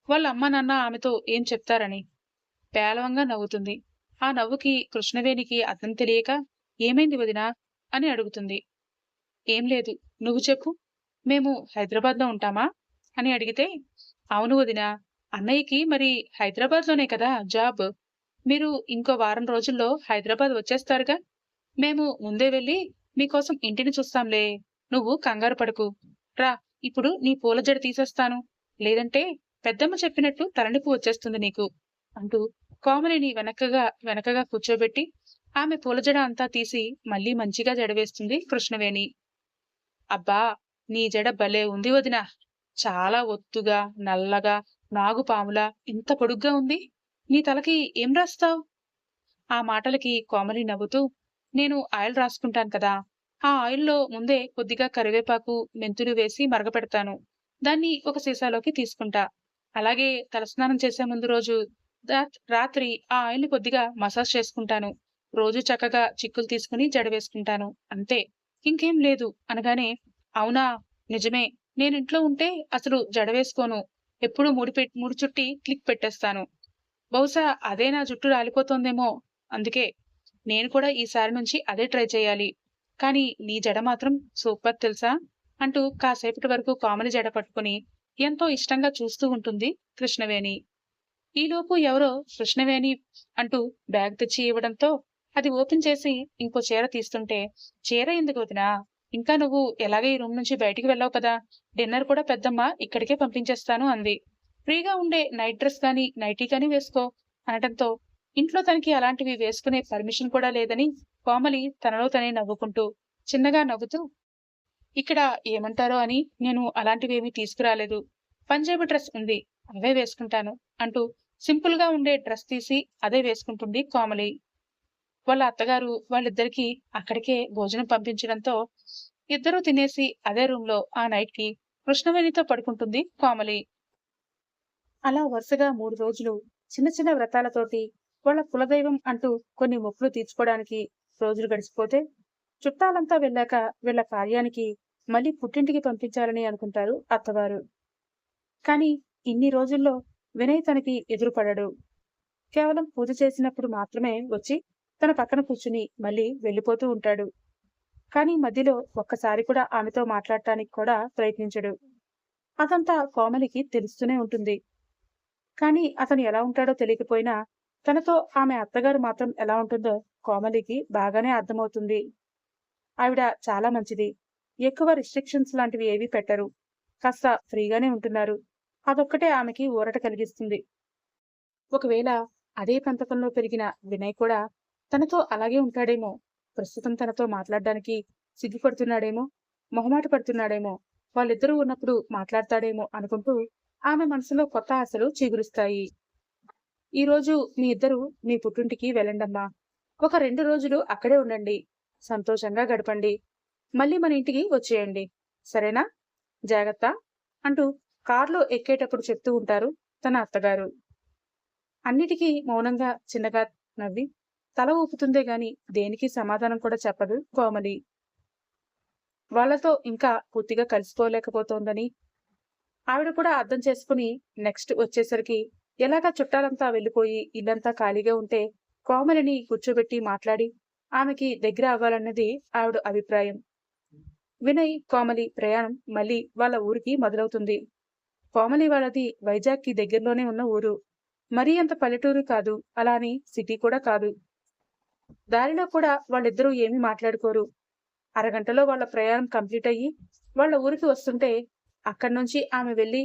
వాళ్ళ అమ్మ నాన్న ఆమెతో ఏం చెప్తారని పేలవంగా నవ్వుతుంది. ఆ నవ్వుకి కృష్ణవేణికి అర్థం తెలియక ఏమైంది వదినా? అని అడుగుతుంది. ఏం లేదు. నువ్వు చెప్పు. మేము హైదరాబాద్‌లో ఉంటామా? అని అడిగితే, అవును వదినా. అన్నయ్యకి మరి హైదరాబాద్‌లోనే కదా జాబ్. మీరు ఇంకో వారం రోజుల్లో హైదరాబాద్ వచ్చేస్తారుగా? మేము ముందే వెళ్లి మీకోసం ఇంటిని చూస్తాంలే. నువ్వు కంగారు పడకు. రా, ఇప్పుడు నీ పూల జడ తీసేస్తాను. లేదంటే పెద్దమ్మ చెప్పినట్టు తలనొప్పి వచ్చేస్తుంది నీకు అంటూ కోమలిని వెనకగా కూర్చోబెట్టి ఆమె పూల జడ అంతా తీసి మళ్ళీ మంచిగా జడవేస్తుంది కృష్ణవేణి. అబ్బా! నీ జడ భలే ఉంది వదినా! చాలా ఒత్తుగా, నల్లగా, నాగుపాములా ఇంత పొడుగ్గా ఉంది. నీ తలకి ఏం రాస్తావ్? ఆ మాటలకి కోమలి నవ్వుతూ, నేను ఆయిల్ రాసుకుంటాను కదా! ఆ ఆయిల్‌లో ముందే కొద్దిగా కరివేపాకు, మెంతులు వేసి మరగపెడతాను. దాన్ని ఒక సీసాలోకి తీసుకుంటా. అలాగే తలస్నానం చేసే ముందు రోజు రాత్రి ఆ ఆయిల్‌ని కొద్దిగా మసాజ్ చేసుకుంటాను. రోజు చక్కగా చిక్కులు తీసుకుని జడ వేసుకుంటాను. అంతే. ఇంకేం లేదు అనగానే, అవునా! నిజమే. నేనింట్లో ఉంటే అసలు జడ వేసుకోను. ఎప్పుడూ ముడి చుట్టి క్లిప్ పెట్టేస్తాను. బహుశా అదే నా జుట్టు రాలిపోతోందేమో! అందుకే. నేను కూడా ఈసారి నుంచి అదే ట్రై చేయాలి. కానీ నీ జడ మాత్రం సూపర్ తెలుసా? అంటూ కాసేపటి వరకు కోమలి జడ పట్టుకుని ఎంతో ఇష్టంగా చూస్తూ ఉంటుంది కృష్ణవేణి. ఈలోపు ఎవరో కృష్ణవేణి అంటూ బ్యాగ్ తెచ్చి ఇవ్వడంతో అది ఓపెన్ చేసి ఇంకో చీర తీస్తుంటే, చీర ఎందుకు వదినా? ఇంకా నువ్వు ఎలాగో ఈ రూమ్ నుంచి బయటికి వెళ్ళావు కదా! డిన్నర్ కూడా పెద్దమ్మ ఇక్కడికే పంపించేస్తాను అంది. ఫ్రీగా ఉండే నైట్ డ్రెస్ గానీ, నైటీ గానీ వేసుకో అనటంతో ఇంట్లో తనకి అలాంటివి వేసుకునే పర్మిషన్ కూడా లేదని కోమలి తనలో తనే నవ్వుకుంటూ, చిన్నగా నవ్వుతూ, ఇక్కడ ఏమంటారో అని నేను అలాంటివేమీ తీసుకురాలేదు. పంజాబీ డ్రెస్ ఉంది. అవే వేసుకుంటాను అంటూ సింపుల్‌గా ఉండే డ్రెస్ తీసి అదే వేసుకుంటుంది కోమలి. వాళ్ళ అత్తగారు వాళ్ళిద్దరికీ అక్కడికే భోజనం పంపించడంతో ఇద్దరూ తినేసి అదే రూమ్‌లో ఆ నైట్‌కి కృష్ణవేణితో పడుకుంటుంది కోమలి. అలా వరుసగా 3 రోజులు చిన్న చిన్న వ్రతాలతోటి వాళ్ళ కులదైవం అంటూ కొన్ని మొక్కులు తీర్చుకోవడానికి రోజులు గడిచిపోతే, చుట్టాలంతా వెళ్ళాక వీళ్ళ కార్యానికి మళ్ళీ పుట్టింటికి పంపించాలని అనుకుంటారు అత్తవారు. కానీ ఇన్ని రోజుల్లో వినయ్ తనకి ఎదురుపడడు. కేవలం పూజ చేసినప్పుడు మాత్రమే వచ్చి తన పక్కన కూర్చుని మళ్ళీ వెళ్ళిపోతూ ఉంటాడు. కానీ మధ్యలో ఒక్కసారి కూడా ఆమెతో మాట్లాడటానికి కూడా ప్రయత్నించడు. అదంతా కోమలికి తెలుస్తూనే ఉంటుంది. కానీ అతను ఎలా ఉంటాడో తెలియకపోయినా, తనతో ఆమె అత్తగారు మాత్రం ఎలా ఉంటుందో కోమలికి బాగానే అర్థమవుతుంది. ఆవిడ చాలా మంచిది. ఎక్కువ రిస్ట్రిక్షన్స్ లాంటివి ఏవీ పెట్టరు. కాస్త ఫ్రీగానే ఉంటున్నారు. అదొక్కటే ఆమెకి ఊరట కలిగిస్తుంది. ఒకవేళ అదే పెంపకంలో పెరిగిన వినయ్ కూడా తనతో అలాగే ఉంటాడేమో! ప్రస్తుతం తనతో మాట్లాడడానికి సిగ్గుపడుతున్నాడేమో! మొహమాట పడుతున్నాడేమో! వాళ్ళిద్దరూ ఉన్నప్పుడు మాట్లాడతాడేమో అనుకుంటూ ఆమె మనసులో కొత్త ఆశలు చిగురిస్తాయి. ఈరోజు మీ ఇద్దరూ మీ పుట్టింటికి వెళ్ళండమ్మా. ఒక 2 రోజులు అక్కడే ఉండండి. సంతోషంగా గడపండి. మళ్ళీ మన ఇంటికి వచ్చేయండి. సరేనా? జాగ్రత్త అంటూ కారులో ఎక్కేటప్పుడు చెప్తూ ఉంటారు తన అత్తగారు. అన్నిటికీ మౌనంగా చిన్నగా నవ్వి తల ఊపుతుందే గాని దేనికి సమాధానం కూడా చెప్పదు కోమలి. వాళ్ళతో ఇంకా పూర్తిగా కలిసిపోలేకపోతోందని ఆవిడ కూడా అర్థం చేసుకుని నెక్స్ట్ వచ్చేసరికి ఎలాగా చుట్టాలంతా వెళ్ళిపోయి ఇల్లంతా ఖాళీగా ఉంటే కోమలిని కూర్చోబెట్టి మాట్లాడి ఆమెకి దగ్గర అవ్వాలన్నది ఆవిడ అభిప్రాయం. వినయ్, కోమలి ప్రయాణం మళ్ళీ వాళ్ళ ఊరికి మొదలవుతుంది. కోమలి వాళ్ళది వైజాగ్‌కి దగ్గరలోనే ఉన్న ఊరు. మరీ అంత పల్లెటూరు కాదు. అలా అని సిటీ కూడా కాదు. దారిలో కూడా వాళ్ళిద్దరూ ఏమీ మాట్లాడుకోరు. అరగంటలో వాళ్ళ ప్రయాణం కంప్లీట్ అయ్యి వాళ్ళ ఊరికి వస్తుంటే అక్కడ్నుంచి ఆమె వెళ్లి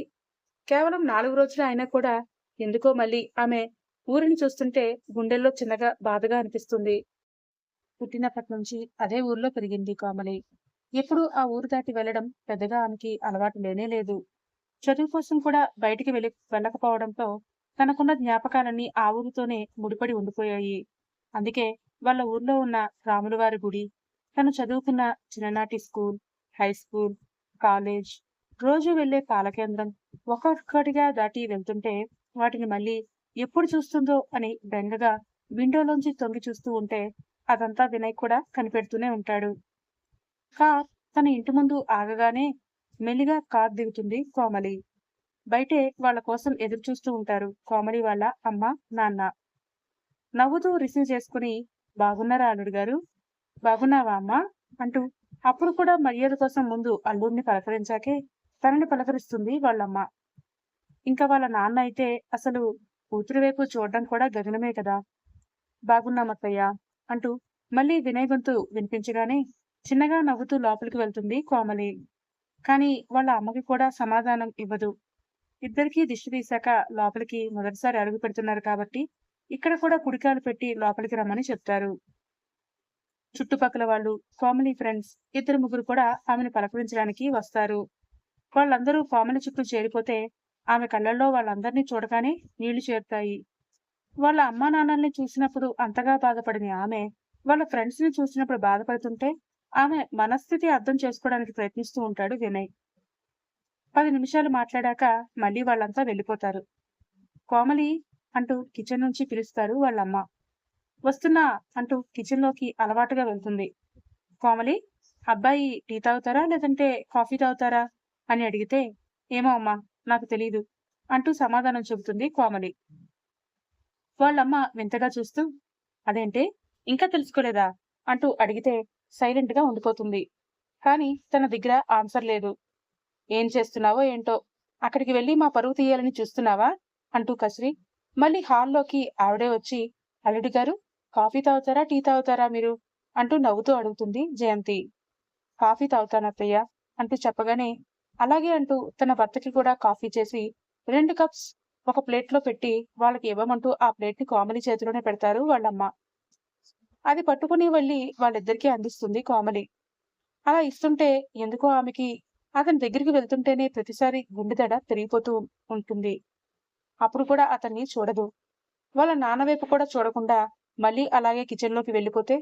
కేవలం 4 రోజులే అయినా కూడా ఎందుకో మళ్ళీ ఆమె ఊరిని చూస్తుంటే గుండెల్లో చిన్నగా బాధగా అనిపిస్తుంది. పుట్టినప్పటినుంచి అదే ఊర్లో పెరిగింది కోమలి. ఎప్పుడూ ఆ ఊరు దాటి వెళ్ళడం పెద్దగా ఆమెకి అలవాటు లేనే లేదు. చదువు కోసం కూడా బయటికి వెళ్ళకపోవడంతో తనకున్న జ్ఞాపకాలన్నీ ఆ ఊరితోనే ముడిపడి ఉండిపోయాయి. అందుకే వాళ్ళ ఊర్లో ఉన్న రాములవారి గుడి, తను చదువుకున్న చిన్ననాటి స్కూల్, హై స్కూల్, కాలేజ్, రోజు వెళ్లే పాలకేంద్రం ఒక్కొక్కటిగా దాటి వెళ్తుంటే వాటిని మళ్ళీ ఎప్పుడు చూస్తుందో అని బెంగగా విండోలోంచి తొంగి చూస్తూ ఉంటే అదంతా వినయ్ కూడా కనిపెడుతూనే ఉంటాడు. కార్ తన ఇంటి ముందు ఆగగానే మెల్లిగా కార్ దిగుతుంది కోమలి. బయటే వాళ్ళ కోసం ఎదురు చూస్తూ ఉంటారు కోమలి వాళ్ళ అమ్మ, నాన్న. నవ్వుతూ రిసీవ్ చేసుకుని, బాగున్నారా అల్లుడు గారు? బాగున్నావా అమ్మా? అంటూ అప్పుడు కూడా మర్యాద కోసం ముందు అల్లుడిని పలకరించాకే తనని పలకరిస్తుంది వాళ్ళమ్మ. ఇంకా వాళ్ళ నాన్న అయితే అసలు కూతురు వైపు చూడడం కూడా గగనమే కదా. బాగున్నామత్తయ్య అంటూ మళ్ళీ వినయ్ గొంతు వినిపించగానే చిన్నగా నవ్వుతూ లోపలికి వెళ్తుంది కోమలి. కానీ వాళ్ళ అమ్మకి కూడా సమాధానం ఇవ్వదు. ఇద్దరికీ దిష్టి తీశాక లోపలికి మొదటిసారి అడుగు పెడుతున్నారు కాబట్టి ఇక్కడ కూడా కుడికాలు పెట్టి లోపలికి రమ్మని చెప్తారు. చుట్టుపక్కల వాళ్ళు, కోమలి ఫ్రెండ్స్ ఇద్దరు ముగ్గురు కూడా ఆమెను పలకరించడానికి వస్తారు. వాళ్ళందరూ కోమలి చుట్టూ చేరిపోతే ఆమె కళ్ళల్లో వాళ్ళందరినీ చూడగానే నీళ్లు చేరుతాయి. వాళ్ళ అమ్మా నాన్నల్ని చూసినప్పుడు అంతగా బాధపడిన ఆమె వాళ్ళ ఫ్రెండ్స్ ని చూసినప్పుడు బాధపడుతుంటే ఆమె మనస్థితి అర్థం చేసుకోవడానికి ప్రయత్నిస్తూ ఉంటాడు వినయ్. 10 నిమిషాలు మాట్లాడాక మళ్ళీ వాళ్ళంతా వెళ్ళిపోతారు. కోమలి అంటూ కిచెన్ నుంచి పిలుస్తారు వాళ్ళమ్మ. వస్తున్నా అంటూ కిచెన్ లోకి అలవాటుగా వెళ్తుంది. కోమలి, అబ్బాయి టీ తాగుతారా లేదంటే కాఫీ తాగుతారా అని అడిగితే, ఏమో అమ్మా, నాకు తెలీదు అంటూ సమాధానం చెబుతుంది కోమలి. వాళ్ళమ్మ వింతగా చూస్తూ, అదేంటే ఇంకా తెలుసుకోలేదా అంటూ అడిగితే సైలెంట్ గా ఉండిపోతుంది. కానీ తన దగ్గర ఆన్సర్ లేదు. ఏం చేస్తున్నావో ఏంటో, అక్కడికి వెళ్ళి మా పరువు తీయాలని చూస్తున్నావా అంటూ కసిరి మళ్ళీ హాల్లోకి ఆవిడే వచ్చి, అల్లుడు గారు, కాఫీ తాగుతారా టీ తాగుతారా మీరు అంటూ నవ్వుతూ అడుగుతుంది జయంతి. కాఫీ తాగుతానత్తయ్య అంటూ చెప్పగానే అలాగే అంటూ తన భర్తకి కూడా కాఫీ చేసి 2 కప్స్ ఒక ప్లేట్లో పెట్టి వాళ్ళకి ఇవ్వమంటూ ఆ ప్లేట్ ని కోమలి చేతిలోనే పెడతారు వాళ్ళమ్మ. అది పట్టుకుని వెళ్ళి వాళ్ళిద్దరికీ అందిస్తుంది కోమలి. అలా ఇస్తుంటే ఎందుకో ఆమెకి అతని దగ్గరికి వెళ్తుంటేనే ప్రతిసారి గుండెదడ తిరిగిపోతూ ఉంటుంది. అప్పుడు కూడా అతన్ని చూడదు. వాళ్ళ నాన్న వైపు కూడా చూడకుండా మళ్ళీ అలాగే కిచెన్లోకి వెళ్ళిపోతే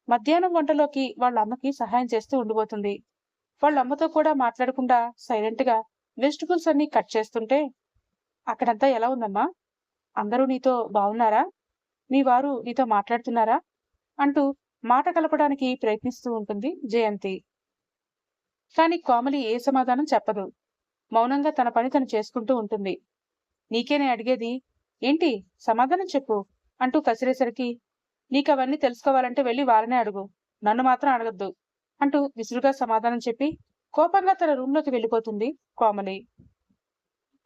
మధ్యాహ్నం వంటలోకి వాళ్ళ అమ్మకి సహాయం చేస్తూ ఉండిపోతుంది. వాళ్ళ అమ్మతో కూడా మాట్లాడకుండా సైలెంట్ గా వెజిటబుల్స్ అన్ని కట్ చేస్తుంటే, అక్కడంతా ఎలా ఉందమ్మా? అందరూ నీతో బాగున్నారా? మీ వారు నీతో మాట్లాడుతున్నారా అంటూ మాట కలపడానికి ప్రయత్నిస్తూ ఉంటుంది జయంతి. కానీ కోమలి ఏ సమాధానం చెప్పదు. మౌనంగా తన పని తను చేసుకుంటూ ఉంటుంది. నీకేనే అడిగేది, ఏంటి సమాధానం చెప్పు అంటూ కసిరేసరికి, నీకవన్నీ తెలుసుకోవాలంటే వెళ్ళి వారనే అడుగు, నన్ను మాత్రం అడగద్దు అంటూ విసురుగా సమాధానం చెప్పి కోపంగా తన రూంలోకి వెళ్ళిపోతుంది కోమలి.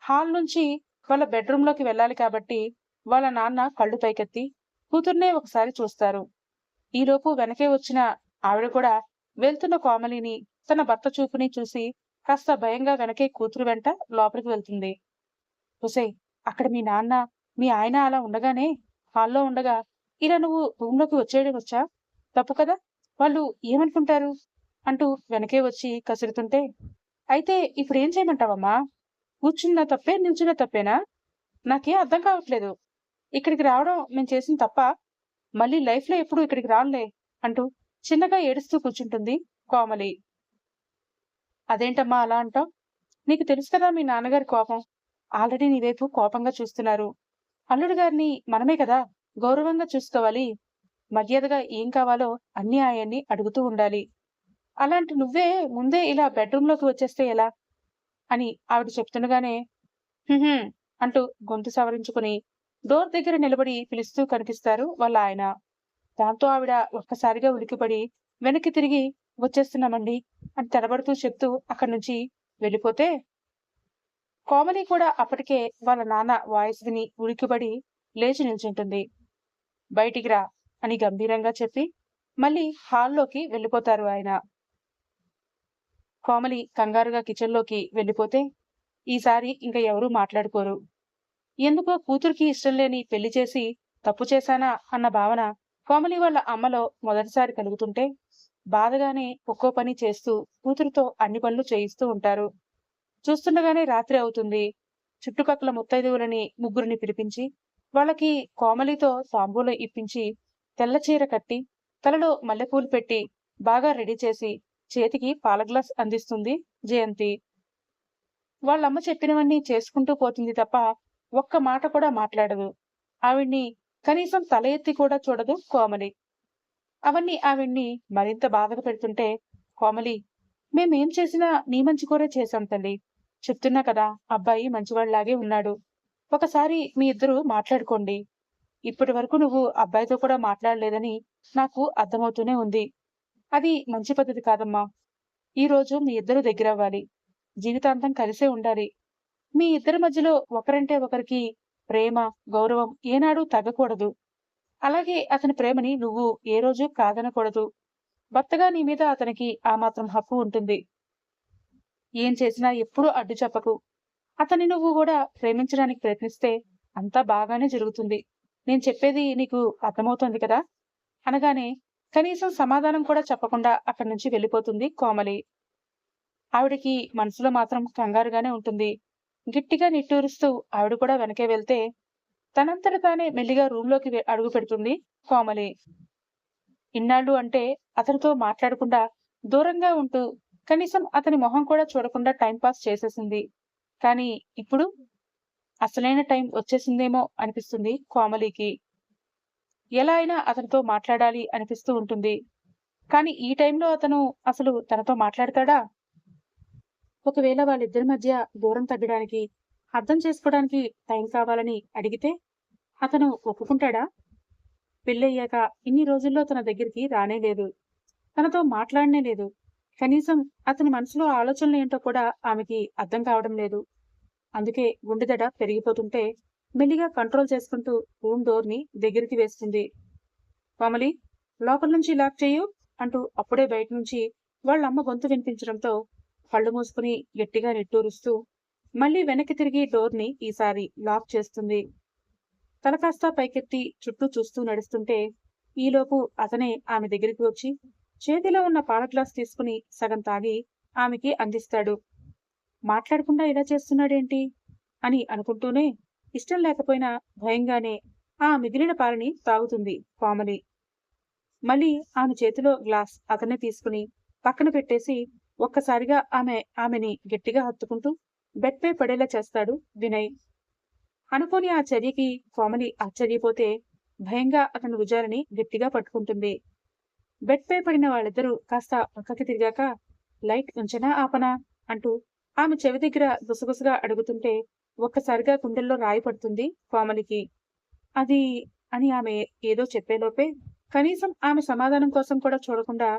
హాల్ నుంచి వాళ్ళ బెడ్రూంలోకి వెళ్ళాలి కాబట్టి వాళ్ళ నాన్న కళ్ళు పైకెత్తి కూతుర్నే ఒకసారి చూస్తారు. ఈలోపు వెనకే వచ్చిన ఆవిడ కూడా వెళ్తున్న కోమలిని, తన భర్త చూపుని చూసి కాస్త భయంగా వెనకే కూతురు వెంట లోపలికి వెళ్తుంది. ఒసేయ్, అక్కడ మీ నాన్న, మీ ఆయన అలా ఉండగానే హాల్లో ఉండగా ఇలా నువ్వు రూంలోకి వచ్చేయడం వచ్చా? తప్పు కదా, వాళ్ళు ఏమనుకుంటారు అంటూ వెనకే వచ్చి కసురుతుంటే, అయితే ఇప్పుడేం చేయమంటావమ్మా? కూర్చున్న తప్పే, నిల్చున్న తప్పేనా? నాకేం అర్థం కావట్లేదు. ఇక్కడికి రావడం మేం చేసిన తప్పా? మళ్ళీ లైఫ్ లో ఎప్పుడు ఇక్కడికి రానులే అంటూ చిన్నగా ఏడుస్తూ కూర్చుంటుంది కోమలి. అదేంటమ్మా అలా అంటావ్? నీకు తెలుసు కదా మీ నాన్నగారి కోపం. ఆల్రెడీ నీ వైపు కోపంగా చూస్తున్నారు. అల్లుడు గారిని మనమే కదా గౌరవంగా చూసుకోవాలి. మర్యాదగా ఏం కావాలో అన్ని ఆయన్ని అడుగుతూ ఉండాలి. అలాంటి నువ్వే ముందే ఇలా బెడ్రూంలోకి వచ్చేస్తే ఎలా అని ఆవిడ చెప్తుండగానే హుహు అంటూ గొంతు సవరించుకుని డోర్ దగ్గర నిలబడి పిలుస్తూ కనిపిస్తారు వాళ్ళ ఆయన. దాంతో ఆవిడ ఒక్కసారిగా ఉలికిపడి వెనక్కి తిరిగి, వచ్చేస్తున్నామండి అని తడబడుతూ చెప్తూ అక్కడి నుంచి వెళ్ళిపోతే, కోమలి కూడా అప్పటికే వాళ్ళ నాన్న వాయిస్ విని ఉలికిపడి లేచి నిల్చుంటుంది. బయటికి రా అని గంభీరంగా చెప్పి మళ్ళీ హాల్లోకి వెళ్ళిపోతారు ఆయన. కోమలి కంగారుగా కిచెన్లోకి వెళ్ళిపోతే ఈసారి ఇంకా ఎవరూ మాట్లాడుకోరు. ఎందుకో కూతురికి ఇష్టం లేని పెళ్లి చేసి తప్పు చేశానా అన్న భావన కోమలి వాళ్ళ అమ్మలో మొదటిసారి కలుగుతుంటే బాధగానే ఒక్కో పని చేస్తూ కూతురుతో అన్ని పనులు చేయిస్తూ ఉంటారు. చూస్తుండగానే రాత్రి అవుతుంది. చుట్టుపక్కల ముత్తైదువులని ముగ్గురిని పిలిపించి వాళ్ళకి కోమలితో తాంబూలం ఇప్పించి తెల్ల చీర కట్టి తలలో మల్లెపూలు పెట్టి బాగా రెడీ చేసి చేతికి పాల గ్లాస్ అందిస్తుంది జయంతి. వాళ్ళమ్మ చెప్పినవన్నీ చేసుకుంటూ పోతుంది తప్ప ఒక్క మాట కూడా మాట్లాడదు. ఆవిడ్ని కనీసం తల ఎత్తి కూడా చూడదు కోమలి. అవన్నీ ఆవిడ్ని మరింత బాధగా పెడుతుంటే, కోమలి, మేమేం చేసినా నీ మంచి కోరే చేశాం తల్లి. చెప్తున్నా కదా, అబ్బాయి మంచివాళ్లాగే ఉన్నాడు. ఒకసారి మీ ఇద్దరు మాట్లాడుకోండి. ఇప్పటి వరకు నువ్వు అబ్బాయితో కూడా మాట్లాడలేదని నాకు అర్థమవుతూనే ఉంది. అది మంచి పద్ధతి కాదమ్మా. ఈ రోజు మీ ఇద్దరు దగ్గరవ్వాలి. జీవితాంతం కలిసే ఉండాలి. మీ ఇద్దరి మధ్యలో ఒకరంటే ఒకరికి ప్రేమ, గౌరవం ఏనాడూ తగ్గకూడదు. అలాగే అతని ప్రేమని నువ్వు ఏ రోజు కాదనకూడదు. భర్తగా నీ మీద అతనికి ఆ మాత్రం హక్కు ఉంటుంది. ఏం చేసినా ఎప్పుడూ అడ్డు చెప్పకు. అతన్ని నువ్వు కూడా ప్రేమించడానికి ప్రయత్నిస్తే అంతా బాగానే జరుగుతుంది. నేను చెప్పేది నీకు అర్థమవుతోంది కదా అనగానే కనీసం సమాధానం కూడా చెప్పకుండా అక్కడి నుంచి వెళ్ళిపోతుంది కోమలి. ఆవిడకి మనసులో మాత్రం కంగారుగానే ఉంటుంది. గట్టిగా నిట్టూరుస్తూ ఆవిడ కూడా వెనకే వెళ్తే తనంతట తానే మెల్లిగా రూంలోకి అడుగు పెడుతుంది కోమలి. ఇన్నాళ్ళు అంటే అతనితో మాట్లాడకుండా దూరంగా ఉంటూ కనీసం అతని మొహం కూడా చూడకుండా టైంపాస్ చేసేసింది. కానీ ఇప్పుడు అసలైన టైం వచ్చేసిందేమో అనిపిస్తుంది కోమలికి. ఎలా అయినా అతనితో మాట్లాడాలి అనిపిస్తూ ఉంటుంది. కానీ ఈ టైంలో అతను అసలు తనతో మాట్లాడతాడా? ఒకవేళ వాళ్ళిద్దరి మధ్య దూరం తగ్గడానికి, అర్థం చేసుకోవడానికి టైం కావాలని అడిగితే అతను ఒప్పుకుంటాడా? పెళ్ళయ్యాక ఇన్ని రోజుల్లో తన దగ్గరికి రానే లేదు. తనతో మాట్లాడనే లేదు. కనీసం అతని మనసులో ఆలోచనలు ఏంటో కూడా ఆమెకి అర్థం కావడం లేదు. అందుకే గుండెదడ పెరిగిపోతుంటే మెల్లిగా కంట్రోల్ చేసుకుంటూ రూమ్ డోర్ ని దగ్గరికి వేస్తుంది. కోమలి, లోపల నుంచి లాక్ చేయు అంటూ అప్పుడే బయట నుంచి వాళ్ళమ్మ గొంతు వినిపించడంతో కళ్ళు మూసుకుని గట్టిగా నిట్టూరుస్తూ మళ్ళీ వెనక్కి తిరిగి డోర్ ని ఈసారి లాక్ చేస్తుంది. తల కాస్త పైకెత్తి చుట్టూ చూస్తూ నడుస్తుంటే ఈలోపు అతనే ఆమె దగ్గరికి వచ్చి చేతిలో ఉన్న పాల గ్లాస్ తీసుకుని సగం తాగి ఆమెకి అందిస్తాడు. మాట్లాడకుండా ఇలా చేస్తున్నాడేంటి అని అనుకుంటూనే ఇష్టం లేకపోయినా భయంగానే ఆ మిగిలిన పాలని తాగుతుంది కోమలి. మళ్ళీ ఆమె చేతిలో గ్లాస్ అతనే తీసుకుని పక్కన పెట్టేసి ఒక్కసారిగా ఆమెని గట్టిగా హత్తుకుంటూ బెడ్ పై పడేలా చేస్తాడు వినయ్. అనుకోని ఆ చర్యకి కోమలి ఆశ్చర్యపోతే భయంగా అతని భుజాలని గట్టిగా పట్టుకుంటుంది. బెడ్ పై పడిన వాళ్ళిద్దరూ కాస్త పక్కకి తిరిగాక లైట్ ఉంచనా ఆపనా అంటూ ఆమె చెవి దగ్గర గుసగుసగా అడుగుతుంటే ఒక్కసారిగా గుండెల్లో రాయి పడుతుంది కోమలికి. అది అని ఆమె ఏదో చెప్పేలోపే కనీసం ఆమె సమాధానం కోసం కూడా చూడకుండా,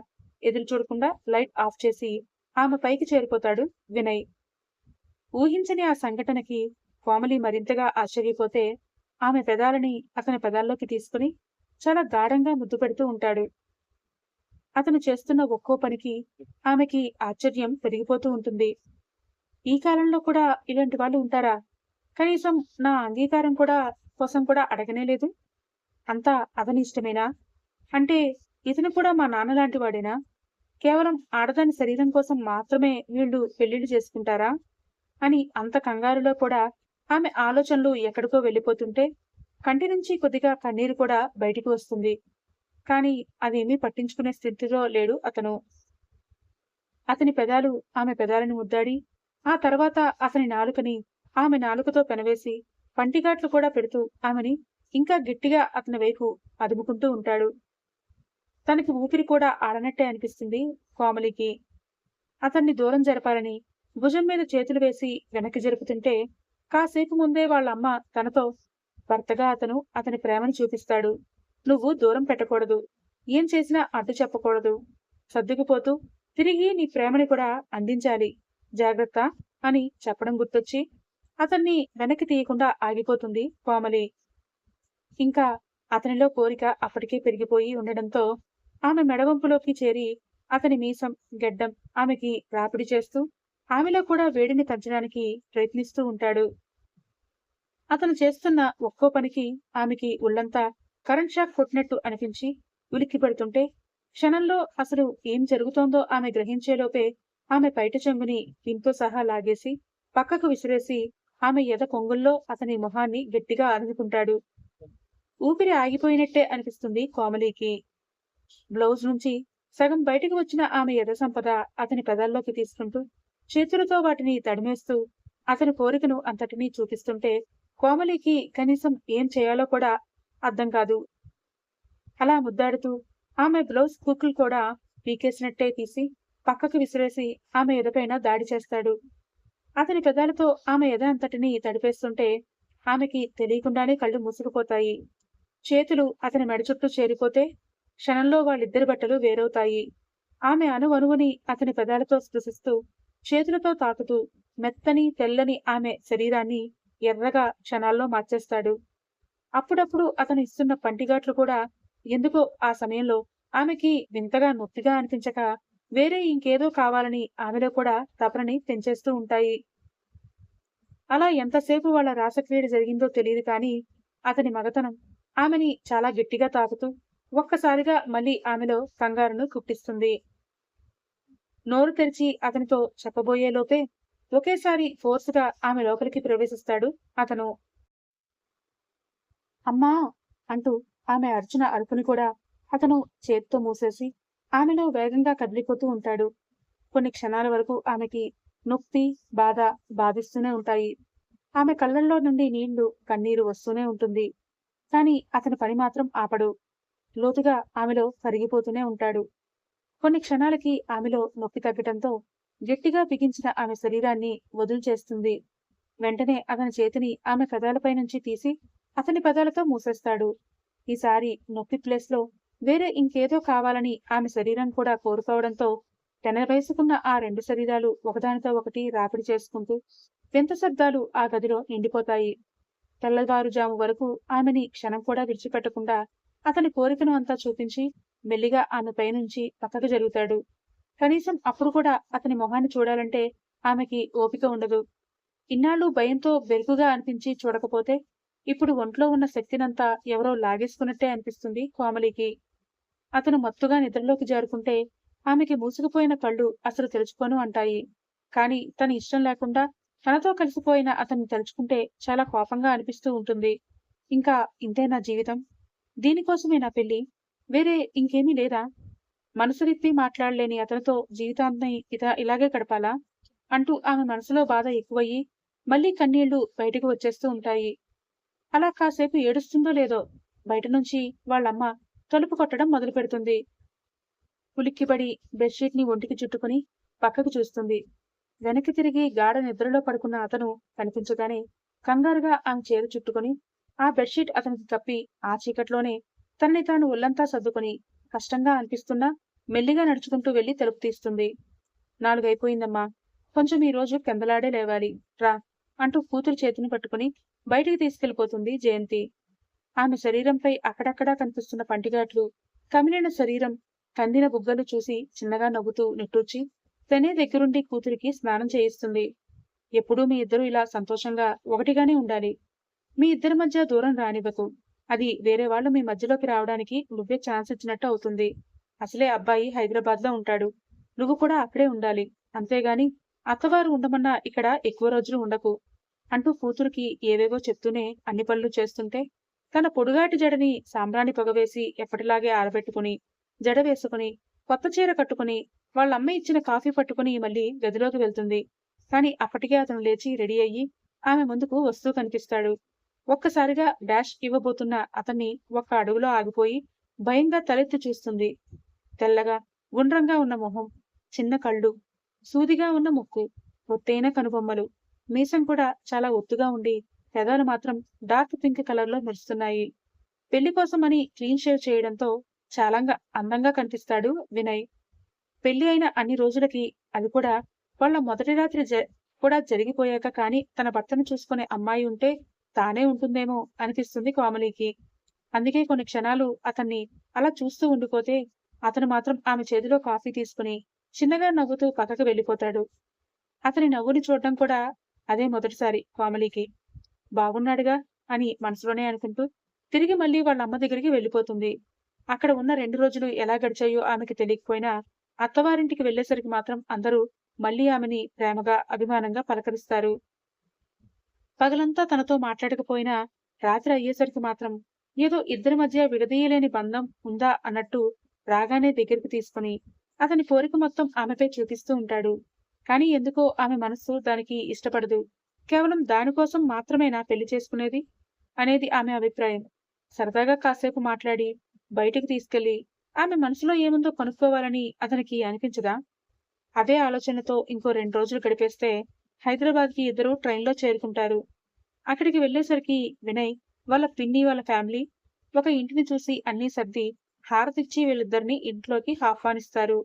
ఎదురు చూడకుండా లైట్ ఆఫ్ చేసి ఆమె పైకి చేరిపోతాడు వినయ్. ఊహించని ఆ సంఘటనకి కోమలి మరింతగా ఆశ్చర్యపోతే ఆమె పెదాలని అతని పెదాల్లోకి తీసుకుని చాలా గాఢంగా ముద్దు పెడుతూ ఉంటాడు. అతను చేస్తున్న ఒక్కో పనికి ఆమెకి ఆశ్చర్యం పెరిగిపోతూ ఉంటుంది. ఈ కాలంలో కూడా ఇలాంటి వాళ్ళు ఉంటారా? కనీసం నా అంగీకారం కోసం కూడా అడగనే లేదు. అంతా అతని ఇష్టమేనా? అంటే ఇతను కూడా మా నాన్నలాంటి వాడేనా? కేవలం ఆడదాని శరీరం కోసం మాత్రమే వీళ్ళు పెళ్లిళ్లు చేసుకుంటారా అని అంత కంగారులో కూడా ఆమె ఆలోచనలు ఎక్కడికో వెళ్ళిపోతుంటే కంటి నుంచి కొద్దిగా కన్నీరు కూడా బయటికి వస్తుంది. కానీ అదేమీ పట్టించుకునే స్థితిలో లేడు అతను. అతని పెదాలు ఆమె పెదాలను ముద్దాడి ఆ తర్వాత అతని నాలుకని ఆమె నాలుకతో పెనవేసి పంటిగాట్లు కూడా పెడుతూ ఆమెని ఇంకా గట్టిగా అతని వైపు అదుముకుంటూ ఉంటాడు. తనకి ఊపిరి కూడా ఆడనట్టే అనిపిస్తుంది కోమలికి. అతన్ని దూరం జరపాలని భుజం మీద చేతులు వేసి వెనక్కి జరుపుతుంటే కాసేపు ముందే వాళ్ళమ్మ తనతో భర్తగా అతని ప్రేమను చూపిస్తాడు. నువ్వు దూరం పెట్టకూడదు, ఏం చేసినా అడ్డు చెప్పకూడదు, సర్దుకుపోతూ తిరిగి నీ ప్రేమని కూడా అందించాలి, జాగ్రత్త అని చెప్పడం గుర్తొచ్చి అతన్ని వెనక్కి తీయకుండా ఆగిపోతుంది కోమలి. ఇంకా అతనిలో కోరిక అప్పటికే పెరిగిపోయి ఉండడంతో ఆమె మెడవంపులోకి చేరి అతని మీసం, గెడ్డం ఆమెకి రాపిడి చేస్తూ ఆమెలో కూడా వేడిని పెంచడానికి ప్రయత్నిస్తూ ఉంటాడు. అతను చేస్తున్న ఒక్కో పనికి ఆమెకి ఒళ్ళంతా కరెంట్ షాక్ కొట్టినట్టు అనిపించి ఉలిక్కి పెడుతుంటే క్షణంలో అసలు ఏం జరుగుతోందో ఆమె గ్రహించేలోపే ఆమె పైట చెంగుని ఇంతో సహా లాగేసి పక్కకు విసిరేసి ఆమె ఎద కొంగుల్లో అతని మొహాన్ని గట్టిగా అందుకుంటాడు. ఊపిరి ఆగిపోయినట్టే అనిపిస్తుంది కోమలికి. బ్లౌజ్ నుంచి సగం బయటకు వచ్చిన ఆమె ఎద సంపద అతని పెదాల్లోకి తీసుకుంటూ చేతులతో వాటిని తడిమేస్తూ అతని కోరికను అంతటినీ చూపిస్తుంటే కోమలికి కనీసం ఏం చేయాలో కూడా అర్థం కాదు. అలా ముద్దాడుతూ ఆమె బ్లౌజ్ కుక్కులు కూడా పీకేసినట్టే తీసి పక్కకు విసిరేసి ఆమె ఎదపైన దాడి చేస్తాడు. అతని పెదాలతో ఆమె ఎద అంతటినీ తడిపేస్తుంటే ఆమెకి తెలియకుండానే కళ్ళు మూసుకుపోతాయి. చేతులు అతని మెడ చుట్టూ చేరిపోతే క్షణంలో వాళ్ళిద్దరి బట్టలు వేరవుతాయి. ఆమె అణువణువుని అతని పెదాలతో స్పృశిస్తూ చేతులతో తాకుతూ మెత్తని తెల్లని ఆమె శరీరాన్ని ఎర్రగా క్షణాల్లో మార్చేస్తాడు. అప్పుడప్పుడు అతను ఇస్తున్న పంటిగాట్లు కూడా ఎందుకో ఆ సమయంలో ఆమెకి వింతగా నొప్పిగా అనిపించక వేరే ఇంకేదో కావాలని ఆమెలో కూడా తపనని పెంచేస్తూ ఉంటాయి. అలా ఎంతసేపు వాళ్ళ రాసక్రీడ జరిగిందో తెలియదు కానీ అతని మగతనం ఆమెని చాలా గట్టిగా తాకుతూ ఒక్కసారిగా మళ్ళీ ఆమెలో కంగారును పుట్టిస్తుంది. నోరు తెరిచి అతనితో చెప్పబోయేలోపే ఒకేసారి ఫోర్సుగా ఆమె లోపలికి ప్రవేశిస్తాడు అతను. అమ్మా అంటూ ఆమె అర్చున అరుపుని కూడా అతను చేత్తో మూసేసి ఆమెలో వేగంగా కదిలిపోతూ ఉంటాడు. కొన్ని క్షణాల వరకు ఆమెకి నొప్పి, బాధ బాధిస్తూనే ఉంటాయి. ఆమె కళ్ళల్లో నుండి నీళ్లు, కన్నీరు వస్తూనే ఉంటుంది. కాని అతని పని మాత్రం ఆపడు. లోతుగా ఆమెలో కరిగిపోతూనే ఉంటాడు. కొన్ని క్షణాలకి ఆమెలో నొప్పి తగ్గటంతో గట్టిగా బిగించిన ఆమె శరీరాన్ని వదులు చేస్తుంది. వెంటనే అతని చేతిని ఆమె పెదాలపై నుంచి తీసి అతని పెదాలతో మూసేస్తాడు. ఈసారి నొప్పి ప్లేస్లో వేరే ఇంకేదో కావాలని ఆమె శరీరం కూడా కోరుకోవడంతో తెనవేసుకున్న ఆ రెండు శరీరాలు ఒకదానితో ఒకటి రాపిడి చేసుకుంటూ వింత శబ్దాలు ఆ గదిలో నిండిపోతాయి. తెల్లవారుజాము వరకు ఆమెని క్షణం కూడా విడిచిపెట్టకుండా అతని కోరికను అంతా చూపించి మెల్లిగా ఆమె పైనుంచి పక్కకు జరుగుతాడు. కనీసం అప్పుడు కూడా అతని మొహాన్ని చూడాలంటే ఆమెకి ఓపిక ఉండదు. ఇన్నాళ్ళు భయంతో బెరుకుగా అనిపించి చూడకపోతే ఇప్పుడు ఒంట్లో ఉన్న శక్తినంతా ఎవరో లాగేసుకున్నట్టే అనిపిస్తుంది కోమలికి. అతను మత్తుగా నిద్రలోకి జారుకుంటే ఆమెకి మూసుకుపోయిన కళ్ళు అసలు తెరుచుకోను అంటాయి. కాని తన ఇష్టం లేకుండా తనతో కలిసిపోయిన అతన్ని తలుచుకుంటే చాలా కోపంగా అనిపిస్తూ ఉంటుంది. ఇంకా ఇంతే నా జీవితం? దీనికోసమే నా పెళ్లి? వేరే ఇంకేమీ లేదా? మనసు విప్పి మాట్లాడలేని అతనితో జీవితాంతం ఇలాగే గడపాలా అంటూ ఆమె మనసులో బాధ ఎక్కువయ్యి మళ్లీ కన్నీళ్లు బయటకు వచ్చేస్తూ ఉంటాయి. అలా కాసేపు ఏడుస్తుందో లేదో బయట నుంచి వాళ్ళమ్మ తలుపు కొట్టడం మొదలు పెడుతుంది. ఉలిక్కిపడి బెడ్షీట్ ని ఒంటికి చుట్టుకుని పక్కకు చూస్తుంది. వెనక్కి తిరిగి గాఢ నిద్రలో పడుకున్న అతను కనిపించగానే కంగారుగా ఆమె చేరు చుట్టుకుని ఆ బెడ్షీట్ అతనికి కప్పి ఆ చీకట్లోనే తనని తాను ఒళ్లంతా సర్దుకుని కష్టంగా అనిపిస్తున్నా మెల్లిగా నడుచుకుంటూ వెళ్లి తలుపు తీస్తుంది. 4 అయిపోయిందమ్మా, కొంచెం ఈ రోజు కెందలాడే లేవాలి రా అంటూ కూతురు చేతిని పట్టుకుని బయటికి తీసుకెళ్లిపోతుంది జయంతి. ఆమె శరీరంపై అక్కడక్కడా కనిపిస్తున్న పంటిగాట్లు, కమిలిన శరీరం, కందిన బుగ్గలు చూసి చిన్నగా నవ్వుతూ నిట్టూర్చి తనే దగ్గరుండి కూతురికి స్నానం చేయిస్తుంది. ఎప్పుడూ మీ ఇద్దరూ ఇలా సంతోషంగా ఒకటిగానే ఉండాలి. మీ ఇద్దరి మధ్య దూరం రానివ్వకు. అది వేరే వాళ్ళు మీ మధ్యలోకి రావడానికి నువ్వే ఛాన్స్ ఇచ్చినట్టు అవుతుంది. అసలే అబ్బాయి హైదరాబాద్ లో ఉంటాడు. నువ్వు కూడా అక్కడే ఉండాలి. అంతేగాని అత్తవారు ఉండమన్నా ఇక్కడ ఎక్కువ రోజులు ఉండకు అంటూ కూతురికి ఏవేవో చెప్తూనే అన్ని పనులు చేస్తుంటే తన పొడుగాటి జడని సాంబ్రాణి పొగవేసి ఎప్పటిలాగే ఆరబెట్టుకుని జడ వేసుకుని కొత్త చీర కట్టుకుని వాళ్ళమ్మ ఇచ్చిన కాఫీ పట్టుకుని మళ్ళీ గదిలోకి వెళ్తుంది. కాని అప్పటికే అతను లేచి రెడీ అయ్యి ఆమె ముందుకు వస్తూ కనిపిస్తాడు. ఒక్కసారిగా డాష్ ఇవ్వబోతున్న అతన్ని ఒక్క అడుగులో ఆగిపోయి భయంగా తలెత్తి చూస్తుంది. తెల్లగా గుండ్రంగా ఉన్న మొహం, చిన్న కళ్ళు, సూదిగా ఉన్న ముక్కు, ఒత్తైన కనుబొమ్మలు, మీసం కూడా చాలా ఒత్తుగా ఉండి పెదాలు మాత్రం డార్క్ పింక్ కలర్ లో మెరుస్తున్నాయి. పెళ్లి కోసమని క్లీన్ షేవ్ చేయడంతో చాలా అందంగా కనిపిస్తాడు వినయ్. పెళ్లి అయిన అన్ని రోజులకి, అది కూడా వాళ్ళ మొదటి రాత్రి కూడా జరిగిపోయాక కాని తన భర్తను చూసుకునే అమ్మాయి ఉంటే తానే ఉంటుందేమో అనిపిస్తుంది కోమలికి. అందుకే కొన్ని క్షణాలు అతన్ని అలా చూస్తూ ఉండిపోతే అతను మాత్రం ఆమె చేతిలో కాఫీ తీసుకుని చిన్నగా నవ్వుతూ పక్కకు వెళ్ళిపోతాడు. అతని నవ్వుని చూడడం కూడా అదే మొదటిసారి కోమలికి. బాగున్నాడుగా అని మనసులోనే అనుకుంటూ తిరిగి మళ్ళీ వాళ్ళ అమ్మ దగ్గరికి వెళ్ళిపోతుంది. అక్కడ ఉన్న 2 రోజులు ఎలా గడిచాయో ఆమెకి తెలియకపోయినా అత్తవారింటికి వెళ్లేసరికి మాత్రం అందరూ మళ్ళీ ఆమెని ప్రేమగా, అభిమానంగా పలకరిస్తారు. పగలంతా తనతో మాట్లాడకపోయినా రాత్రి అయ్యేసరికి మాత్రం ఏదో ఇద్దరి మధ్య విడదీయలేని బంధం ఉందా అన్నట్టు రాగానే దగ్గరికి తీసుకుని అతని కోరిక మొత్తం ఆమెపై చూపిస్తూ ఉంటాడు. కానీ ఎందుకో ఆమె మనస్సు దానికి ఇష్టపడదు. కేవలం దానికోసం మాత్రమేనా పెళ్లి చేసుకునేది అనేది ఆమె అభిప్రాయం. సరదాగా కాసేపు మాట్లాడి బయటికి తీసుకెళ్లి ఆమె మనసులో ఏముందో కనుక్కోవాలని అతనికి అనిపించదా? అదే ఆలోచనతో ఇంకో 2 రోజులు గడిపేస్తే హైదరాబాద్‌కి ఇద్దరూ ట్రైన్‌లో చేరుకుంటారు. అక్కడికి వెళ్ళేసరికి వినయ్, వాళ్ళ పిన్ని వాళ్ళ ఫ్యామిలీ ఒక ఇంటిని చూసి అన్నీ సర్ది హారతిచ్చి వీళ్ళిద్దరిని ఇంట్లోకి ఆహ్వానిస్తారు.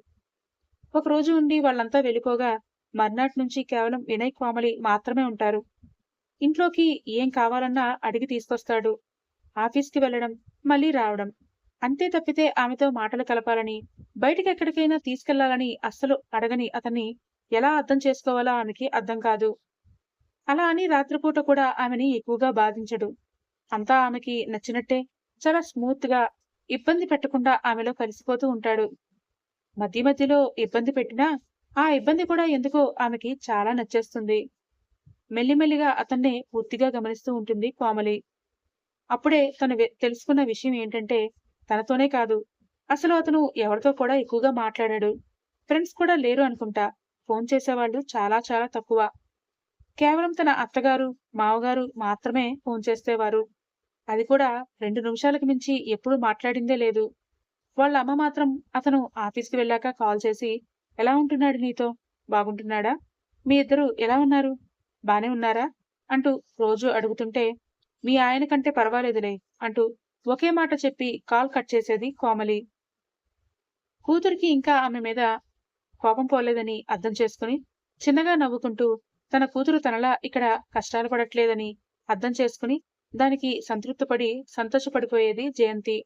ఒకరోజు ఉండి వాళ్ళంతా వెళ్ళిపోగా మర్నాటి నుంచి కేవలం వినయ్, కోమలి మాత్రమే ఉంటారు. ఇంట్లోకి ఏం కావాలన్నా అడిగి తీసుకొస్తాడు. ఆఫీస్‌కి వెళ్ళడం, మళ్ళీ రావడం. అంతే తప్పితే ఆమెతో మాటలు కలపాలని, బయటికెక్కడికైనా తీసుకెళ్లాలని అస్సలు అడగని అతన్ని ఎలా అర్థం చేసుకోవాలో ఆమెకి అర్థం కాదు. అలా అని రాత్రిపూట కూడా ఆమెని ఎక్కువగా బాధించడు. అంతా ఆమెకి నచ్చినట్టే చాలా స్మూత్‌గా, ఇబ్బంది పెట్టకుండా ఆమెలో కలిసిపోతూ ఉంటాడు. మధ్య మధ్యలో ఇబ్బంది పెట్టినా, ఆ ఇబ్బంది కూడా ఎందుకో ఆమెకి చాలా నచ్చేస్తుంది. మెల్లిమెల్లిగా అతన్నే పూర్తిగా గమనిస్తూ ఉంటుంది కోమలి. అప్పుడే తను తెలుసుకున్న విషయం ఏంటంటే, తనతోనే కాదు, అసలు అతను ఎవరితో కూడా ఎక్కువగా మాట్లాడాడు. ఫ్రెండ్స్ కూడా లేరు అనుకుంటా. ఫోన్ చేసేవాళ్ళు చాలా చాలా తక్కువ. కేవలం తన అత్తగారు, మావగారు మాత్రమే ఫోన్ చేసేవారు. అది కూడా 2 నిమిషాలకు మించి ఎప్పుడూ మాట్లాడిందే లేదు. వాళ్ళ అమ్మ మాత్రం అతను ఆఫీస్‌కి వెళ్ళాక కాల్ చేసి, "ఎలా ఉంటున్నాడు నీతో? బాగుంటున్నాడా? మీ ఇద్దరు ఎలా ఉన్నారు? బానే ఉన్నారా?" అంటూ రోజూ అడుగుతుంటే, "మీ ఆయన కంటే పర్వాలేదులే" అంటూ ఒకే మాట చెప్పి కాల్ కట్ చేసేది కోమలి. కూతురికి ఇంకా ఆమె మీద కోపం పోలేదని అర్థం చేసుకుని, చిన్నగా నవ్వుకుంటూ తన కూతురు తనలా ఇక్కడ కష్టాలు పడట్లేదని అర్థం చేసుకుని, దానికి సంతృప్తిపడి సంతోషపడిపోయేది జయంతి.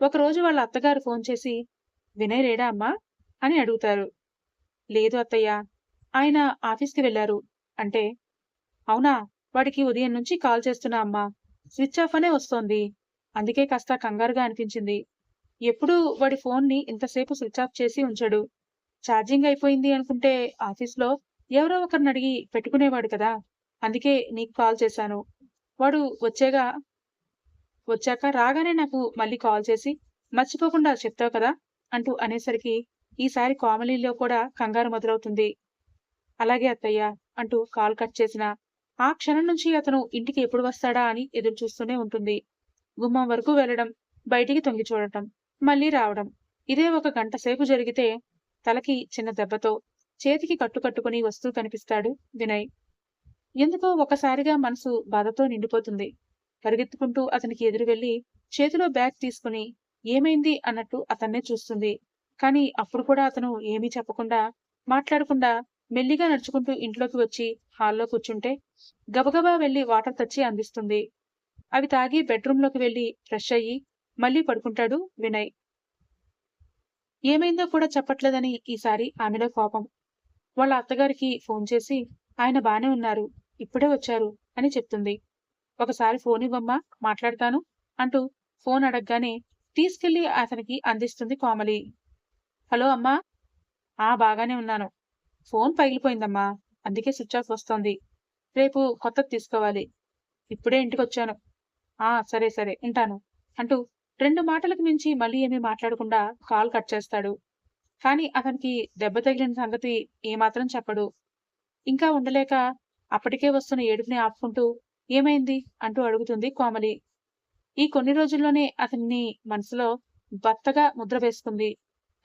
ఒకరోజు వాళ్ళ అత్తగారు ఫోన్ చేసి, "వినయ్ లేడా అమ్మా?" అని అడుగుతారు. "లేదు అత్తయ్య. ఆయన ఆఫీస్‌కి వెళ్లారు" అంటే, "అవునా? వాడికి ఉదయం నుంచి కాల్ చేస్తున్నా అమ్మా. స్విచ్ ఆఫ్ అనే వస్తోంది. అందుకే కాస్త కంగారుగా అనిపించింది. ఎప్పుడూ వాడి ఫోన్ని ఇంతసేపు స్విచ్ ఆఫ్ చేసి ఉంచడు. ఛార్జింగ్ అయిపోయింది అనుకుంటే ఆఫీస్‌లో ఎవరో ఒకరినడిగి పెట్టుకునేవాడు కదా! అందుకే నీకు కాల్ చేశాను. వాడు వచ్చాక రాగానే నాకు మళ్ళీ కాల్ చేసి మర్చిపోకుండా చెప్తావు కదా!" అంటూ అనేసరికి ఈసారి కోమలిలో కూడా కంగారు మొదలవుతుంది. "అలాగే అత్తయ్య" అంటూ కాల్ కట్ చేసిన ఆ క్షణం నుంచి అతను ఇంటికి ఎప్పుడు వస్తాడా అని ఎదురుచూస్తూనే ఉంటుంది. గుమ్మం వరకు వెళ్ళడం, బయటికి తొంగి చూడటం, మళ్ళీ రావడం. ఇదే ఒక గంట సేపు జరిగితే తలకి చిన్న దెబ్బతో, చేతికి కట్టు కట్టుకుని వస్తూ కనిపిస్తాడు వినయ్. ఎందుకో ఒకసారిగా మనసు బాధతో నిండిపోతుంది. పరిగెత్తుకుంటూ అతనికి ఎదురు వెళ్లి చేతిలో బ్యాగ్ తీసుకుని ఏమైంది అన్నట్టు అతన్నే చూస్తుంది. కానీ అప్పుడు కూడా అతను ఏమీ చెప్పకుండా, మాట్లాడకుండా మెల్లిగా నడుచుకుంటూ ఇంట్లోకి వచ్చి హాల్లో కూర్చుంటే గబగబా వెళ్లి వాటర్ తెచ్చి అందిస్తుంది. అవి తాగి బెడ్‌రూంలోకి వెళ్లి ఫ్రెష్ అయ్యి మళ్ళీ పడుకుంటాడు వినయ్. ఏమైందో కూడా చెప్పట్లేదని ఈసారి ఆమెలో కోపం. వాళ్ళ అత్తగారికి ఫోన్ చేసి, "ఆయన బానే ఉన్నారు. ఇప్పుడే వచ్చారు" అని చెప్తుంది. "ఒకసారి ఫోనివ్వమ్మా మాట్లాడతాను" అంటూ ఫోన్ అడగ్గానే తీసుకెళ్లి అతనికి అందిస్తుంది కోమలి. "హలో అమ్మా! ఆ! బాగానే ఉన్నాను. ఫోన్ పగిలిపోయిందమ్మా. అందుకే స్విచ్ ఆఫ్ వస్తోంది. రేపు కొత్తది తీసుకోవాలి. ఇప్పుడే ఇంటికొచ్చాను. ఆ! సరే సరే ఉంటాను" అంటూ 2 మాటలకు మించి మళ్ళీ ఏమీ మాట్లాడకుండా కాల్ కట్ చేస్తాడు. కానీ అతనికి దెబ్బ తగిలిన సంగతి ఏమాత్రం చెప్పడు. ఇంకా ఉండలేక అప్పటికే వస్తున్న ఏడుపుని ఆపుకుంటూ, "ఏమైంది?" అంటూ అడుగుతుంది కోమలి. ఈ కొన్ని రోజుల్లోనే అతన్ని మనసులో భర్తగా ముద్ర వేసుకుంది.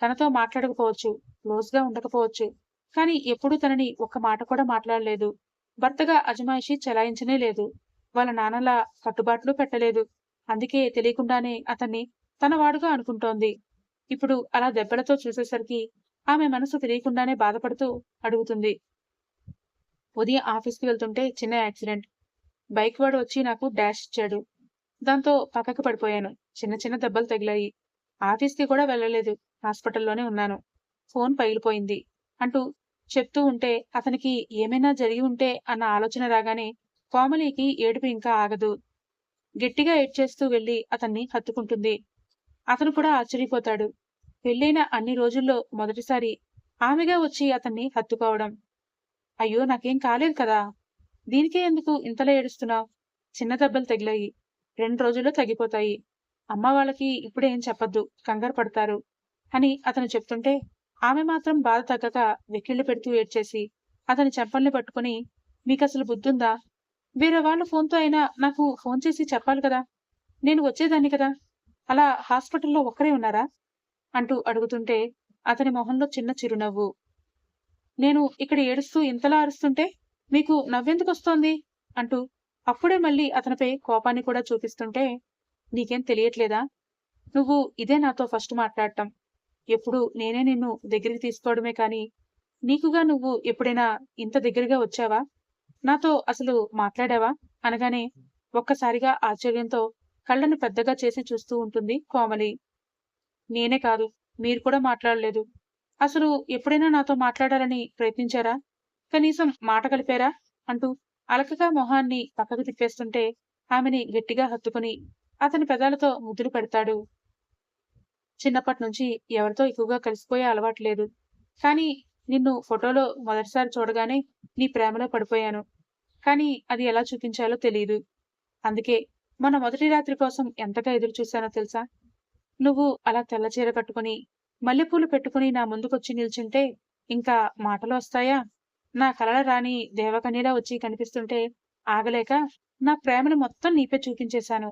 తనతో మాట్లాడకపోవచ్చు, క్లోజ్‌గా ఉండకపోవచ్చు. కానీ ఎప్పుడూ తనని ఒక్క మాట కూడా మాట్లాడలేదు. భర్తగా అజమాయిషీ చెలాయించనే లేదు. వాళ్ళ నాన్నలా కట్టుబాట్లు పెట్టలేదు. అందుకే తెలియకుండానే అతన్ని తన వాడుగా అనుకుంటోంది. ఇప్పుడు అలా దెబ్బలతో చూసేసరికి ఆమె మనసు తెలియకుండానే బాధపడుతూ అడుగుతుంది. "ఉదయం ఆఫీస్‌కి వెళ్తుంటే చిన్న యాక్సిడెంట్. బైక్ వాడు వచ్చి నాకు డాష్ ఇచ్చాడు. దాంతో పక్కకి పడిపోయాను. చిన్న చిన్న దెబ్బలు తగిలాయి. ఆఫీస్‌కి కూడా వెళ్ళలేదు. హాస్పిటల్‌లోనే ఉన్నాను. ఫోన్ పగిలిపోయింది" అంటూ చెప్తూ ఉంటే అతనికి ఏమైనా జరిగి ఉంటే అన్న ఆలోచన రాగానే కోమలికి ఏడుపు ఇంకా ఆగదు. గట్టిగా ఏడ్చేస్తూ వెళ్లి అతన్ని హత్తుకుంటుంది. అతను కూడా ఆశ్చర్యపోతాడు. పెళ్ళైన అన్ని రోజుల్లో మొదటిసారి ఆమెగా వచ్చి అతన్ని హత్తుకోవడం. "అయ్యో! నాకేం కాలేదు కదా! దీనికే ఎందుకు ఇంతలా ఏడుస్తున్నావ్? చిన్న దెబ్బలు తగిలాయి. 2 రోజుల్లో తగ్గిపోతాయి. అమ్మ వాళ్ళకి ఇప్పుడే ఏం చెప్పొద్దు, కంగారు పడతారు అని అతను చెప్తుంటే, ఆమె మాత్రం బాధ తగ్గక వెక్కిళ్ళు పెడుతూ ఏడ్చేసి, అతని చెంపల్ని పట్టుకుని, మీకసలు బుద్ధుందా? వేరే వాళ్ళ ఫోన్‌తో అయినా నాకు ఫోన్ చేసి చెప్పాలి కదా! నేను వచ్చేదాన్ని కదా! అలా హాస్పిటల్‌లో ఒక్కరే ఉన్నారా? అంటూ అడుగుతుంటే, అతని మొహంలో చిన్న చిరునవ్వు. నేను ఇక్కడ ఏడుస్తూ ఇంతలా అరుస్తుంటే, మీకు నవ్వెందుకొస్తోంది? అంటూ అప్పుడే మళ్ళీ అతనిపై కోపాన్ని కూడా చూపిస్తుంటే, నీకేం తెలియట్లేదా? నువ్వు ఇదే నాతో ఫస్ట్ మాట్లాడటం. ఎప్పుడూ నేనే నిన్ను దగ్గరికి తీసుకోవడమే కానీ, నీకుగా నువ్వు ఎప్పుడైనా ఇంత దగ్గరగా వచ్చావా? నాతో అసలు మాట్లాడావా? అనగానే ఒక్కసారిగా ఆశ్చర్యంతో కళ్ళను పెద్దగా చేసి చూస్తూ ఉంటుంది కోమలి. నేనే కాదు, మీరు కూడా మాట్లాడలేదు. అసలు ఎప్పుడైనా నాతో మాట్లాడాలని ప్రయత్నించారా? కనీసం మాట కలిపారా? అంటూ అలకగా మొహాన్ని పక్కకు తిప్పేస్తుంటే, ఆమెని గట్టిగా హత్తుకుని అతని పెదాలతో ముద్దులు పెడతాడు. చిన్నప్పట్నుంచి ఎవరితో ఎక్కువగా కలిసిపోయే అలవాటు లేదు. కానీ నిన్ను ఫోటోలో మొదటిసారి చూడగానే నీ ప్రేమలో పడిపోయాను. కానీ అది ఎలా చూపించాలో తెలీదు. అందుకే మన మొదటి రాత్రి కోసం ఎంతగా ఎదురుచూశానో తెలుసా? నువ్వు అలా తెల్ల చీర కట్టుకుని, మల్లెపూలు పెట్టుకుని నా ముందుకొచ్చి నిల్చుంటే ఇంకా మాటలు వస్తాయా? నా కలల రాణి దేవకన్యలా వచ్చి కనిపిస్తుంటే ఆగలేక నా ప్రేమను మొత్తం నీపై చూపించేశాను.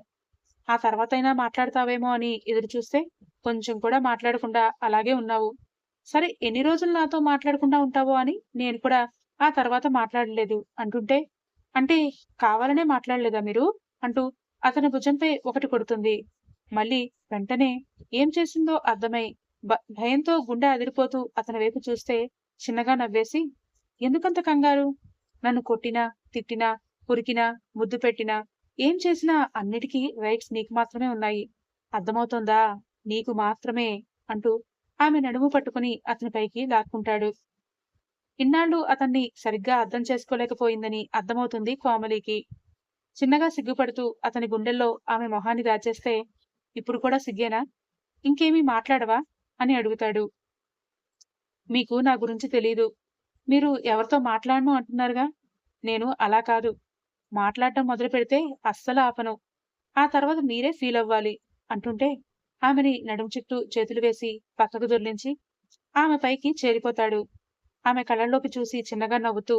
ఆ తర్వాతైనా మాట్లాడతావేమో అని ఎదురుచూస్తే కొంచెం కూడా మాట్లాడకుండా అలాగే ఉన్నావు. సరే ఎన్ని రోజులు నాతో మాట్లాడకుండా ఉంటావో అని నేను కూడా ఆ తర్వాత మాట్లాడలేదు అంటుంటే, అంటే కావాలనే మాట్లాడలేదా మీరు? అంటూ అతని భుజంపై ఒకటి కొడుతుంది. మళ్ళీ వెంటనే ఏం చేసిందో అర్థమై భయంతో గుండె అదిరిపోతూ అతని వైపు చూస్తే చిన్నగా నవ్వేసి, ఎందుకంత కంగారు? నన్ను కొట్టినా, తిట్టినా, కొరికినా, ముద్దు పెట్టినా, ఏం చేసినా అన్నిటికీ రైట్స్ నీకు మాత్రమే ఉన్నాయి. అర్థమవుతోందా? నీకు మాత్రమే అంటూ ఆమె నడుము పట్టుకుని అతని పైకి లాక్కుంటాడు. ఇన్నాళ్ళు అతన్ని సరిగ్గా అర్థం చేసుకోలేకపోయిందని అర్థమవుతుంది కోమలికి. చిన్నగా సిగ్గుపడుతూ అతని గుండెల్లో ఆమె మొహాన్ని దాచేస్తే, ఇప్పుడు కూడా సిగ్గేనా? ఇంకేమీ మాట్లాడవా? అని అడుగుతాడు. మీకు నా గురించి తెలీదు. మీరు ఎవరితో మాట్లాడను అంటున్నారుగా? నేను అలా కాదు. మాట్లాడటం మొదలుపెడితే అస్సలు ఆపను. ఆ తర్వాత మీరే ఫీలవ్వాలి అంటుంటే, ఆమెని నడుం చుట్టూ చేతులు వేసి పక్కకు దొర్లించి ఆమె పైకి చేరిపోతాడు. ఆమె కళ్ళల్లోకి చూసి చిన్నగా నవ్వుతూ,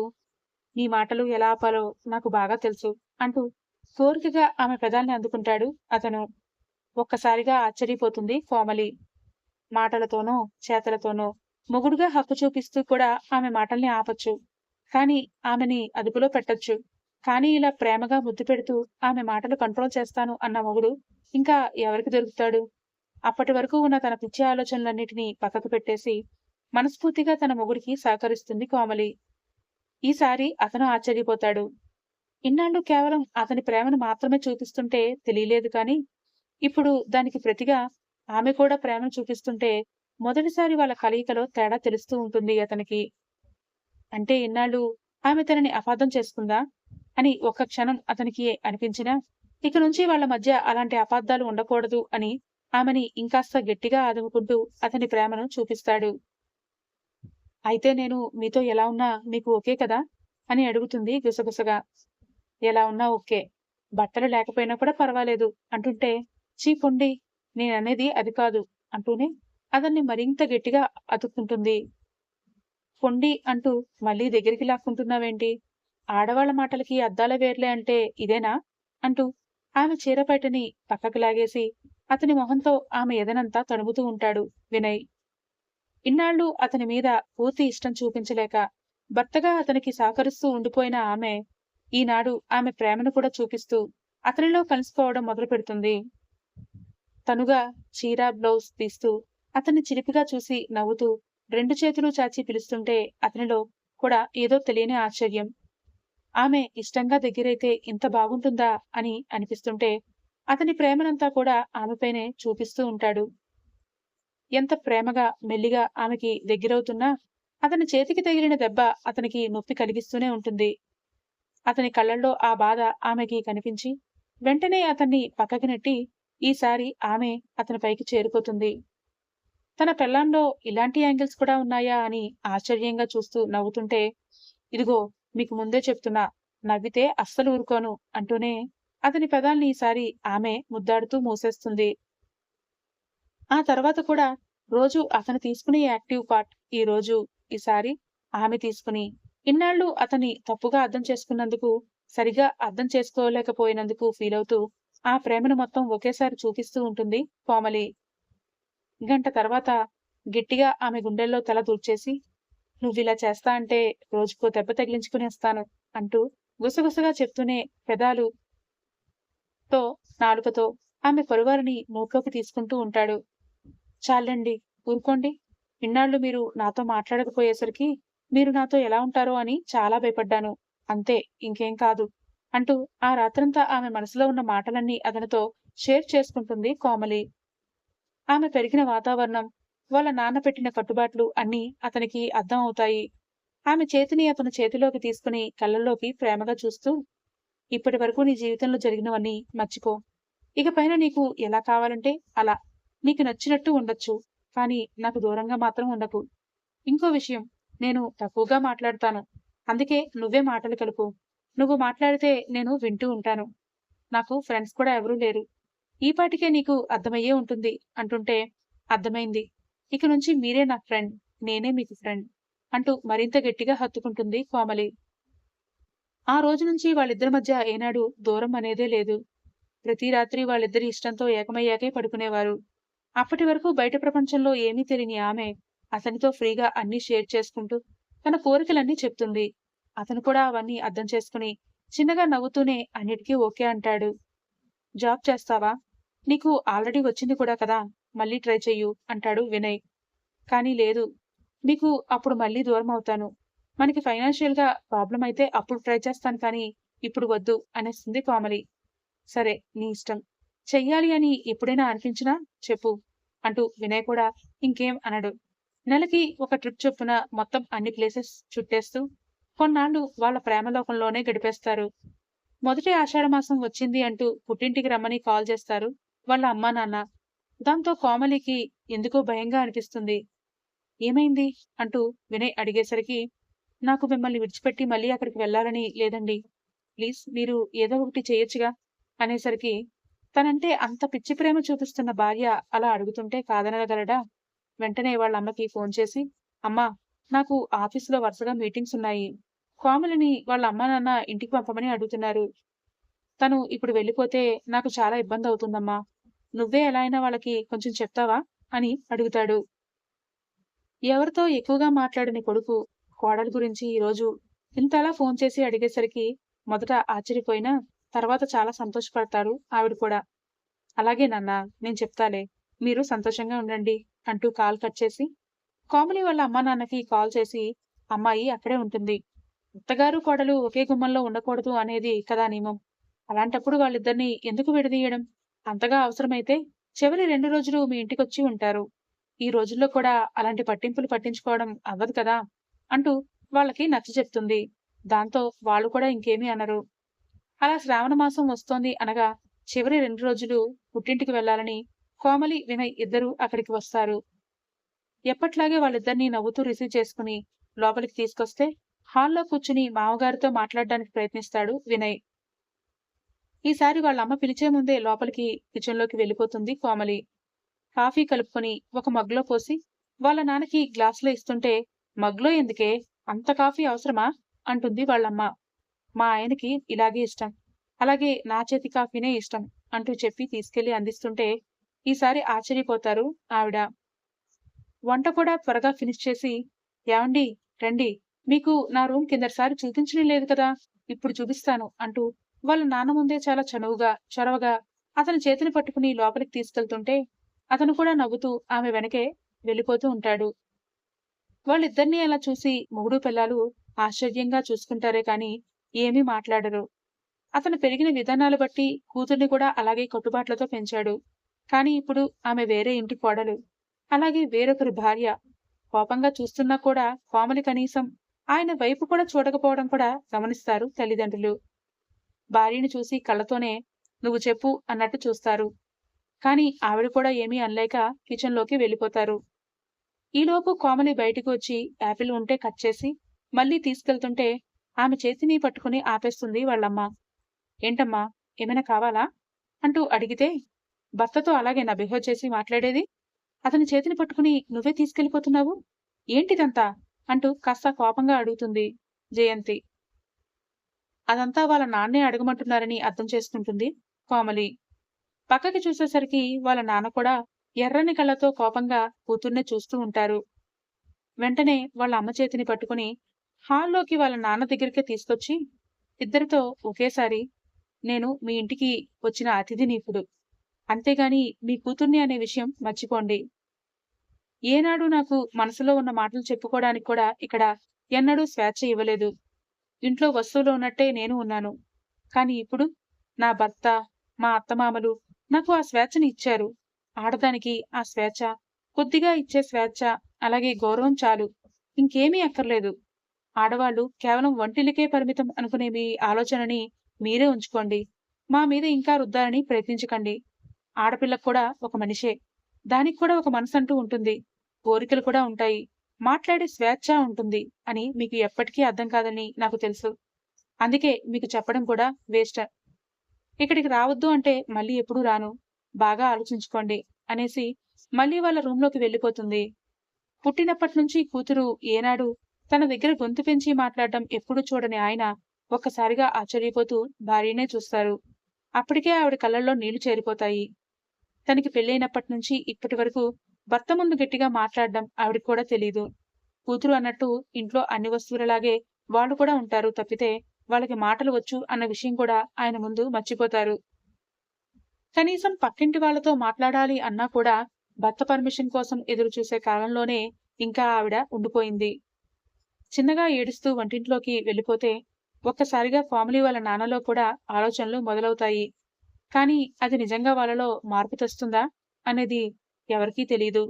నీ మాటలు ఎలా ఆపాలో నాకు బాగా తెలుసు అంటూ కోరికగా ఆమె పెదాల్ని అందుకుంటాడు అతను. ఒక్కసారిగా ఆశ్చర్యపోతుంది కోమలి. మాటలతోనో, చేతలతోనో మొగుడుగా హక్కు చూపిస్తూ కూడా ఆమె మాటల్ని ఆపొచ్చు. కానీ ఆమెని అదుపులో పెట్టొచ్చు. కానీ ఇలా ప్రేమగా ముద్దు పెడుతూ ఆమె మాటలు కంట్రోల్ చేస్తాను అన్న మొగుడు ఇంకా ఎవరికి దొరుకుతాడు? అప్పటి వరకు ఉన్న తన పిచ్చి ఆలోచనలన్నిటినీ పక్కకు పెట్టేసి మనస్ఫూర్తిగా తన మొగుడికి సహకరిస్తుంది కోమలి. ఈసారి అతను ఆశ్చర్యపోతాడు. ఇన్నాళ్ళు కేవలం అతని ప్రేమను మాత్రమే చూపిస్తుంటే తెలియలేదు కానీ, ఇప్పుడు దానికి ప్రతిగా ఆమె కూడా ప్రేమను చూపిస్తుంటే మొదటిసారి వాళ్ళ కలయికలో తేడా తెలుస్తూ ఉంటుంది అతనికి. అంటే ఇన్నాళ్ళు ఆమె తనని అపార్థం చేసుకుందా అని ఒక్క క్షణం అతనికి అనిపించినా, ఇక నుంచి వాళ్ళ మధ్య అలాంటి అపార్థాలు ఉండకూడదు అని ఆమెని ఇంకాస్త గట్టిగా ఆదుకుంటూ అతని ప్రేమను చూపిస్తాడు. అయితే నేను మీతో ఎలా ఉన్నా మీకు ఓకే కదా? అని అడుగుతుంది గుసగుసగా. ఎలా ఉన్నా ఓకే. బట్టలు లేకపోయినా కూడా పర్వాలేదు అంటుంటే, చీ పొండి, నేననేది అది కాదు అంటూనే అతన్ని మరింత గట్టిగా అతుక్కుంటుంది. పొండి అంటూ మళ్ళీ దగ్గరికి లాక్కుంటున్నావేంటి? ఆడవాళ్ల మాటలకి అద్దాల వేర్లే అంటే ఇదేనా? అంటూ ఆమె చీరపైటని పక్కకు లాగేసి అతని మొహంతో ఆమె ఎదనంతా తడుముతూ ఉంటాడు వినయ్. ఇన్నాళ్ళు అతని మీద పూర్తి ఇష్టం చూపించలేక భర్తగా అతనికి సహకరిస్తూ ఉండిపోయిన ఆమె ఈనాడు ఆమె ప్రేమను కూడా చూపిస్తూ అతనిలో కలిసిపోవడం మొదలు పెడుతుంది. తనుగా చీర బ్లౌజ్ తీస్తూ అతన్ని చిలిపిగా చూసి నవ్వుతూ రెండు చేతులు చాచి పిలుస్తుంటే అతనిలో కూడా ఏదో తెలియని ఆశ్చర్యం. ఆమె ఇష్టంగా దగ్గరైతే ఇంత బాగుంటుందా అని అనిపిస్తుంటే అతని ప్రేమనంతా కూడా ఆమెపైనే చూపిస్తూ ఉంటాడు. ఎంత ప్రేమగా మెల్లిగా ఆమెకి దగ్గరవుతున్నా అతని చేతికి తగిలిన దెబ్బ అతనికి నొప్పి కలిగిస్తూనే ఉంటుంది. అతని కళ్ళల్లో ఆ బాధ ఆమెకి కనిపించి వెంటనే అతన్ని పక్కకి నెట్టి ఈసారి ఆమె అతని పైకి చేరిపోతుంది. తన పెళ్ళాంలో ఇలాంటి యాంగిల్స్ కూడా ఉన్నాయా అని ఆశ్చర్యంగా చూస్తూ నవ్వుతుంటే, ఇదిగో మీకు ముందే చెప్తున్నా, నవ్వితే అస్సలు ఊరుకోను అంటూనే అతని పెదాల్ని ఈసారి ఆమె ముద్దాడుతూ మూసేస్తుంది. ఆ తర్వాత కూడా రోజు అతను తీసుకునే యాక్టివ్ పార్ట్ ఈసారి ఆమె తీసుకుని, ఇన్నాళ్ళు అతన్ని తప్పుగా అర్థం చేసుకున్నందుకు, సరిగా అర్థం చేసుకోలేకపోయినందుకు ఫీలవుతూ, ఆ ప్రేమను మొత్తం ఒకేసారి చూపిస్తూ ఉంటుంది కోమలి. గంట తర్వాత గట్టిగా ఆమె గుండెల్లో తల దూర్చేసి, "నువ్విలా చేస్తా అంటే రోజుకో దెబ్బ తగిలించుకునేస్తాను" అంటూ గుసగుసగా చెప్తూనే పెదాలుతో, నాలుకతో ఆమె పరువారిని నోట్లోకి తీసుకుంటూ ఉంటాడు. చాలండి, ఊరుకోండి. ఇన్నాళ్ళు మీరు నాతో మాట్లాడకపోయేసరికి మీరు నాతో ఎలా ఉంటారో అని చాలా భయపడ్డాను. అంతే, ఇంకేం కాదు అంటూ ఆ రాత్రంతా ఆమె మనసులో ఉన్న మాటలన్నీ అతనితో షేర్ చేసుకుంటుంది కోమలి. ఆమె పెరిగిన వాతావరణం, వాళ్ళ నాన్న పెట్టిన కట్టుబాట్లు అన్నీ అతనికి అర్థం అవుతాయి. ఆమె చేతిని అతను చేతిలోకి తీసుకుని కళ్ళల్లోకి ప్రేమగా చూస్తూ, ఇప్పటి వరకు నీ జీవితంలో జరిగినవన్నీ మర్చిపో. ఇకపైన నీకు ఎలా కావాలంటే అలా. నీకు నచ్చినట్టు ఉండొచ్చు. కానీ నాకు దూరంగా మాత్రం ఉండకు. ఇంకో విషయం, నేను తక్కువగా మాట్లాడతాను. అందుకే నువ్వే మాటలు కలుపు. నువ్వు మాట్లాడితే నేను వింటూ ఉంటాను. నాకు ఫ్రెండ్స్ కూడా ఎవరూ లేరు. ఈపాటికే నీకు అర్థమయ్యే ఉంటుంది అంటుంటే, అర్థమైంది. ఇక నుంచి మీరే నా ఫ్రెండ్. నేనే మీకు ఫ్రెండ్ అంటూ మరింత గట్టిగా హత్తుకుంటుంది కోమలి. ఆ రోజు నుంచి వాళ్ళిద్దరి మధ్య ఏనాడు దూరం అనేదే లేదు. ప్రతి రాత్రి వాళ్ళిద్దరి ఇష్టంతో ఏకమయ్యాకే పడుకునేవారు. అప్పటి వరకు బయట ప్రపంచంలో ఏమీ తెలియని ఆమె అతనితో ఫ్రీగా అన్నీ షేర్ చేసుకుంటూ తన కోరికలన్నీ చెప్తుంది. అతను కూడా అవన్నీ అర్థం చేసుకుని చిన్నగా నవ్వుతూనే అన్నిటికీ ఓకే అంటాడు. జాబ్ చేస్తావా? నీకు ఆల్రెడీ వచ్చింది కూడా కదా! మళ్ళీ ట్రై చెయ్యు అంటాడు వినయ్. కానీ లేదు. మీకు అప్పుడు మళ్ళీ దూరమవుతాను. మనకి ఫైనాన్షియల్‌గా ప్రాబ్లమ్ అయితే అప్పుడు ట్రై చేస్తాను కానీ ఇప్పుడు వద్దు అనేస్తుంది కోమలి. సరే, నీ ఇష్టం. చెయ్యాలి అని ఎప్పుడైనా అనిపించినా చెప్పు అంటూ వినయ్ కూడా ఇంకేం అనడు. నెలకి ఒక ట్రిప్ చొప్పున మొత్తం అన్ని ప్లేసెస్ చుట్టేస్తూ కొన్నాళ్ళు వాళ్ళ ప్రేమలోకంలోనే గడిపేస్తారు. మొదటి ఆషాఢమాసం వచ్చింది అంటూ పుట్టింటికి రమ్మని కాల్ చేస్తారు వాళ్ళ అమ్మా నాన్న. దాంతో కోమలికి ఎందుకో భయంగా అనిపిస్తుంది. ఏమైంది అంటూ వినయ్ అడిగేసరికి, నాకు మిమ్మల్ని విడిచిపెట్టి మళ్ళీ అక్కడికి వెళ్ళాలని లేదండి. ప్లీజ్ మీరు ఏదో ఒకటి చేయొచ్చుగా అనేసరికి, తనంటే అంత పిచ్చి ప్రేమ చూపిస్తున్న భార్య అలా అడుగుతుంటే కాదనగలడా? వెంటనే వాళ్ళ అమ్మకి ఫోన్ చేసి, అమ్మా, నాకు ఆఫీసులో వరుసగా మీటింగ్స్ ఉన్నాయి. కోమలిని వాళ్ళ అమ్మా నాన్న ఇంటికి పంపమని అడుగుతున్నారు. తను ఇప్పుడు వెళ్ళిపోతే నాకు చాలా ఇబ్బందవుతుందమ్మా. నువ్వే ఎలా అయినా వాళ్ళకి కొంచెం చెప్తావా అని అడుగుతాడు. ఎవరితో ఎక్కువగా మాట్లాడని కొడుకు కోడలి గురించి ఈరోజు ఇంతలా ఫోన్ చేసి అడిగేసరికి మొదట ఆశ్చర్యపోయినా తర్వాత చాలా సంతోషపడతారు ఆవిడ కూడా. అలాగే నాన్న, నేను చెప్తాలే. మీరు సంతోషంగా ఉండండి అంటూ కాల్ కట్ చేసి కోమలి వాళ్ళ అమ్మా నాన్నకి కాల్ చేసి, అమ్మాయి అక్కడే ఉంటుంది. అత్తగారు కోడలు ఒకే గుమ్మంలో ఉండకూడదు అనేది కదా నియమం. అలాంటప్పుడు వాళ్ళిద్దరిని ఎందుకు విడదీయడం? అంతగా అవసరమైతే చివరి 2 రోజులు మీ ఇంటికొచ్చి ఉంటారు. ఈ రోజుల్లో కూడా అలాంటి పట్టింపులు పట్టించుకోవడం అవ్వదు కదా అంటూ వాళ్ళకి నచ్చచెప్తుంది. దాంతో వాళ్ళు కూడా ఇంకేమీ అనరు. అలా శ్రావణ మాసం వస్తోంది అనగా చివరి 2 రోజులు పుట్టింటికి వెళ్లాలని కోమలి, వినయ్ ఇద్దరూ అక్కడికి వస్తారు. ఎప్పట్లాగే వాళ్ళిద్దరినీ నవ్వుతూ రిసీవ్ చేసుకుని లోపలికి తీసుకొస్తే హాల్లో కూర్చుని మామగారితో మాట్లాడడానికి ప్రయత్నిస్తాడు వినయ్. ఈసారి వాళ్ళ అమ్మ పిలిచే ముందే లోపలికి కిచెన్‌లోకి వెళ్ళిపోతుంది కోమలి. కాఫీ కలుపుకొని ఒక మగ్‌లో పోసి వాళ్ళ నాన్నకి గ్లాసులో ఇస్తుంటే, "మగ్‌లో ఎందుకే? అంత కాఫీ అవసరమా?" అంటుంది వాళ్ళమ్మ. "మా ఆయనకి ఇలాగే ఇష్టం. అలాగే నా చేతి కాఫీనే ఇష్టం" అంటూ చెప్పి తీసుకెళ్లి అందిస్తుంటే, ఈసారి ఆశ్చర్యపోతారు ఆవిడ. వంట కూడా త్వరగా ఫినిష్ చేసి, "ఏవండీ, రండి. మీకు నా రూమ్ కిందటిసారి చూపించనే లేదు కదా! ఇప్పుడు చూపిస్తాను" అంటూ వాళ్ళ నాన్న ముందే చాలా చొరవగా అతని చేతిని పట్టుకుని లోపలికి తీసుకెళ్తుంటే, అతను కూడా నవ్వుతూ ఆమె వెనకే వెళ్ళిపోతూ ఉంటాడు. వాళ్ళిద్దరినీ అలా చూసి మొగుడు పెళ్ళాలు ఆశ్చర్యంగా చూసుకుంటారే కాని ఏమీ మాట్లాడరు. అతను పెరిగిన విధానాలు బట్టి కూతుర్ని కూడా అలాగే కట్టుబాట్లతో పెంచాడు. కానీ ఇప్పుడు ఆమె వేరే ఇంటి కోడలు. అలాగే వేరొకరి భార్య. కోపంగా చూస్తున్నా కూడా కోమలి కనీసం ఆయన వైపు కూడా చూడకపోవడం కూడా గమనిస్తారు తల్లిదండ్రులు. భార్యని చూసి కళ్ళతోనే నువ్వు చెప్పు అన్నట్టు చూస్తారు. కానీ ఆవిడ కూడా ఏమీ అనలేక కిచెన్‌లోకి వెళ్ళిపోతారు. ఈలోపు కోమలి బయటికి వచ్చి యాపిల్ ఉంటే కట్ చేసి మళ్ళీ తీసుకెళ్తుంటే ఆమె చేతిని పట్టుకుని ఆపేస్తుంది వాళ్ళమ్మ. ఏంటమ్మా, ఏమైనా కావాలా? అంటూ అడిగితే, భర్తతో అలాగేనా బిహేవ్ చేసి మాట్లాడేది? అతని చేతిని పట్టుకుని నువ్వే తీసుకెళ్ళిపోతున్నావు? ఏంటిదంతా? అంటూ కాస్త కోపంగా అడుగుతుంది జయంతి. అదంతా వాళ్ళ నాన్నే అడగమంటున్నారని అర్థం చేసుకుంటుంది కోమలి. పక్కకి చూసేసరికి వాళ్ళ నాన్న కూడా ఎర్రని కళ్ళతో కోపంగా కూతుర్నే చూస్తూ ఉంటారు. వెంటనే వాళ్ళ అమ్మ చేతిని పట్టుకుని హాల్లోకి వాళ్ళ నాన్న దగ్గరికే తీసుకొచ్చి, ఇద్దరితో ఒకేసారి, నేను మీ ఇంటికి వచ్చిన అతిథిని ఇప్పుడు. అంతేగాని మీ కూతుర్ని అనే విషయం మర్చిపోండి. ఏనాడు నాకు మనసులో ఉన్న మాటలు చెప్పుకోవడానికి కూడా ఇక్కడ ఎన్నడూ స్వేచ్ఛ ఇవ్వలేదు. ఇంట్లో వస్తువులో ఉన్నట్టే నేను ఉన్నాను. కానీ ఇప్పుడు నా భర్త, మా అత్తమామలు నాకు ఆ స్వేచ్ఛని ఇచ్చారు. ఆడదానికి ఆ స్వేచ్ఛ, కొద్దిగా ఇచ్చే స్వేచ్ఛ, అలాగే గౌరవం చాలు. ఇంకేమీ అక్కర్లేదు. ఆడవాళ్ళు కేవలం వంటిల్లికే పరిమితం అనుకునే మీ ఆలోచనని మీరే ఉంచుకోండి. మా మీద ఇంకా రుద్దాలని ప్రయత్నించకండి. ఆడపిల్లకు కూడా ఒక మనిషే. దానికి కూడా ఒక మనసంటూ ఉంటుంది. కోరికలు కూడా ఉంటాయి. మాట్లాడే స్వేచ్ఛ ఉంటుంది అని మీకు ఎప్పటికీ అర్థం కాదని నాకు తెలుసు. అందుకే మీకు చెప్పడం కూడా వేస్ట్. ఇక్కడికి రావద్దు అంటే మళ్ళీ ఎప్పుడూ రాను. బాగా ఆలోచించుకోండి అనేసి మళ్ళీ వాళ్ళ రూంలోకి వెళ్ళిపోతుంది. పుట్టినప్పటి నుంచి కూతురు ఏనాడు తన దగ్గర గొంతు పెంచి మాట్లాడడం ఎప్పుడూ చూడని ఆయన ఒక్కసారిగా ఆశ్చర్యపోతూ భార్యనే చూస్తారు. అప్పటికే ఆవిడ కళ్ళల్లో నీళ్లు చేరిపోతాయి. తనకి పెళ్ళైనప్పటి నుంచి ఇప్పటి వరకు భర్త ముందు గట్టిగా మాట్లాడడం ఆవిడకి కూడా తెలీదు. కూతురు అన్నట్టు ఇంట్లో అన్ని వస్తువులలాగే వాళ్ళు కూడా ఉంటారు తప్పితే వాళ్ళకి మాటలు వచ్చు అన్న విషయం కూడా ఆయన ముందు మర్చిపోతారు. కనీసం పక్కింటి వాళ్ళతో మాట్లాడాలి అన్నా కూడా భర్త పర్మిషన్ కోసం ఎదురు చూసే కాలంలోనే ఇంకా ఆవిడ ఉండిపోయింది. చిన్నగా ఏడుస్తూ వంటింట్లోకి వెళ్ళిపోతే ఒక్కసారిగా ఫ్యామిలీ వాళ్ళ నాన్నలో కూడా ఆలోచనలు మొదలవుతాయి. కానీ అది నిజంగా వాళ్ళలో మార్పు తెస్తుందా అనేది ఎవరికీ తెలీదు.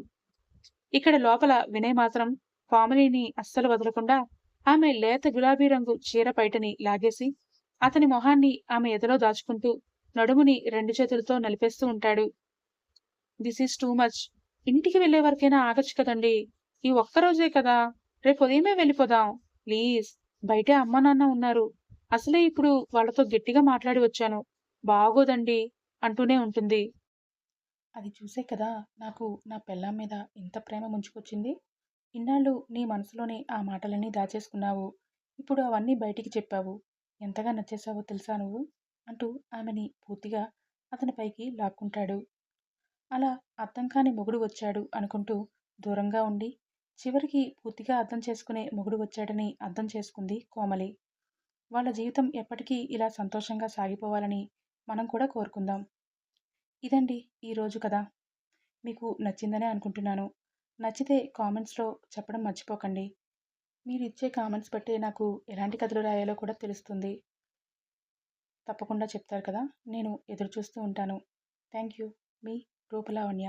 ఇక్కడ లోపల వినయ్ మాత్రం ఫ్యామిలీని అస్సలు వదలకుండా ఆమె లేత గులాబీ రంగు చీర పైటని లాగేసి అతని మొహాన్ని ఆమె ఎదలో దాచుకుంటూ నడుముని రెండు చేతులతో నలిపేస్తూ ఉంటాడు. This is too much. ఇంటికి వెళ్లే వరకైనా ఆగచ్చు కదండి. ఈ ఒక్కరోజే కదా, రేపు ఉదయమే వెళ్ళిపోదాం. ప్లీజ్. బయటే అమ్మా నాన్న ఉన్నారు. అసలే ఇప్పుడు వాళ్ళతో గట్టిగా మాట్లాడి వచ్చాను. బాగోదండి అంటూనే ఉంటుంది. అది చూసే కదా నాకు నా పెళ్ళాం మీద ఇంత ప్రేమ ముంచుకొచ్చింది. ఇన్నాళ్ళు నీ మనసులోనే ఆ మాటలన్నీ దాచేసుకున్నావు. ఇప్పుడు అవన్నీ బయటికి చెప్పావు. ఎంతగా నచ్చేసావో తెలుసా నువ్వు? అంటూ ఆమెని పూర్తిగా అతని పైకి లాక్కుంటాడు. అలా అర్థం కాని మొగుడు వచ్చాడు అనుకుంటూ దూరంగా ఉండి చివరికి పూర్తిగా అర్థం చేసుకునే మొగుడు వచ్చాడని అర్థం చేసుకుంది కోమలి. వాళ్ళ జీవితం ఎప్పటికీ ఇలా సంతోషంగా సాగిపోవాలని మనం కూడా కోరుకుందాం. ఇదండి ఈరోజు కథ. మీకు నచ్చిందనే అనుకుంటున్నాను. నచ్చితే కామెంట్స్లో చెప్పడం మర్చిపోకండి. మీరు ఇచ్చే కామెంట్స్ బట్టే నాకు ఎలాంటి కథలు రాయాలో కూడా తెలుస్తుంది. తప్పకుండా చెప్తారు కదా, నేను ఎదురు చూస్తూ ఉంటాను. Thank you. మీ రూపలావణ్య.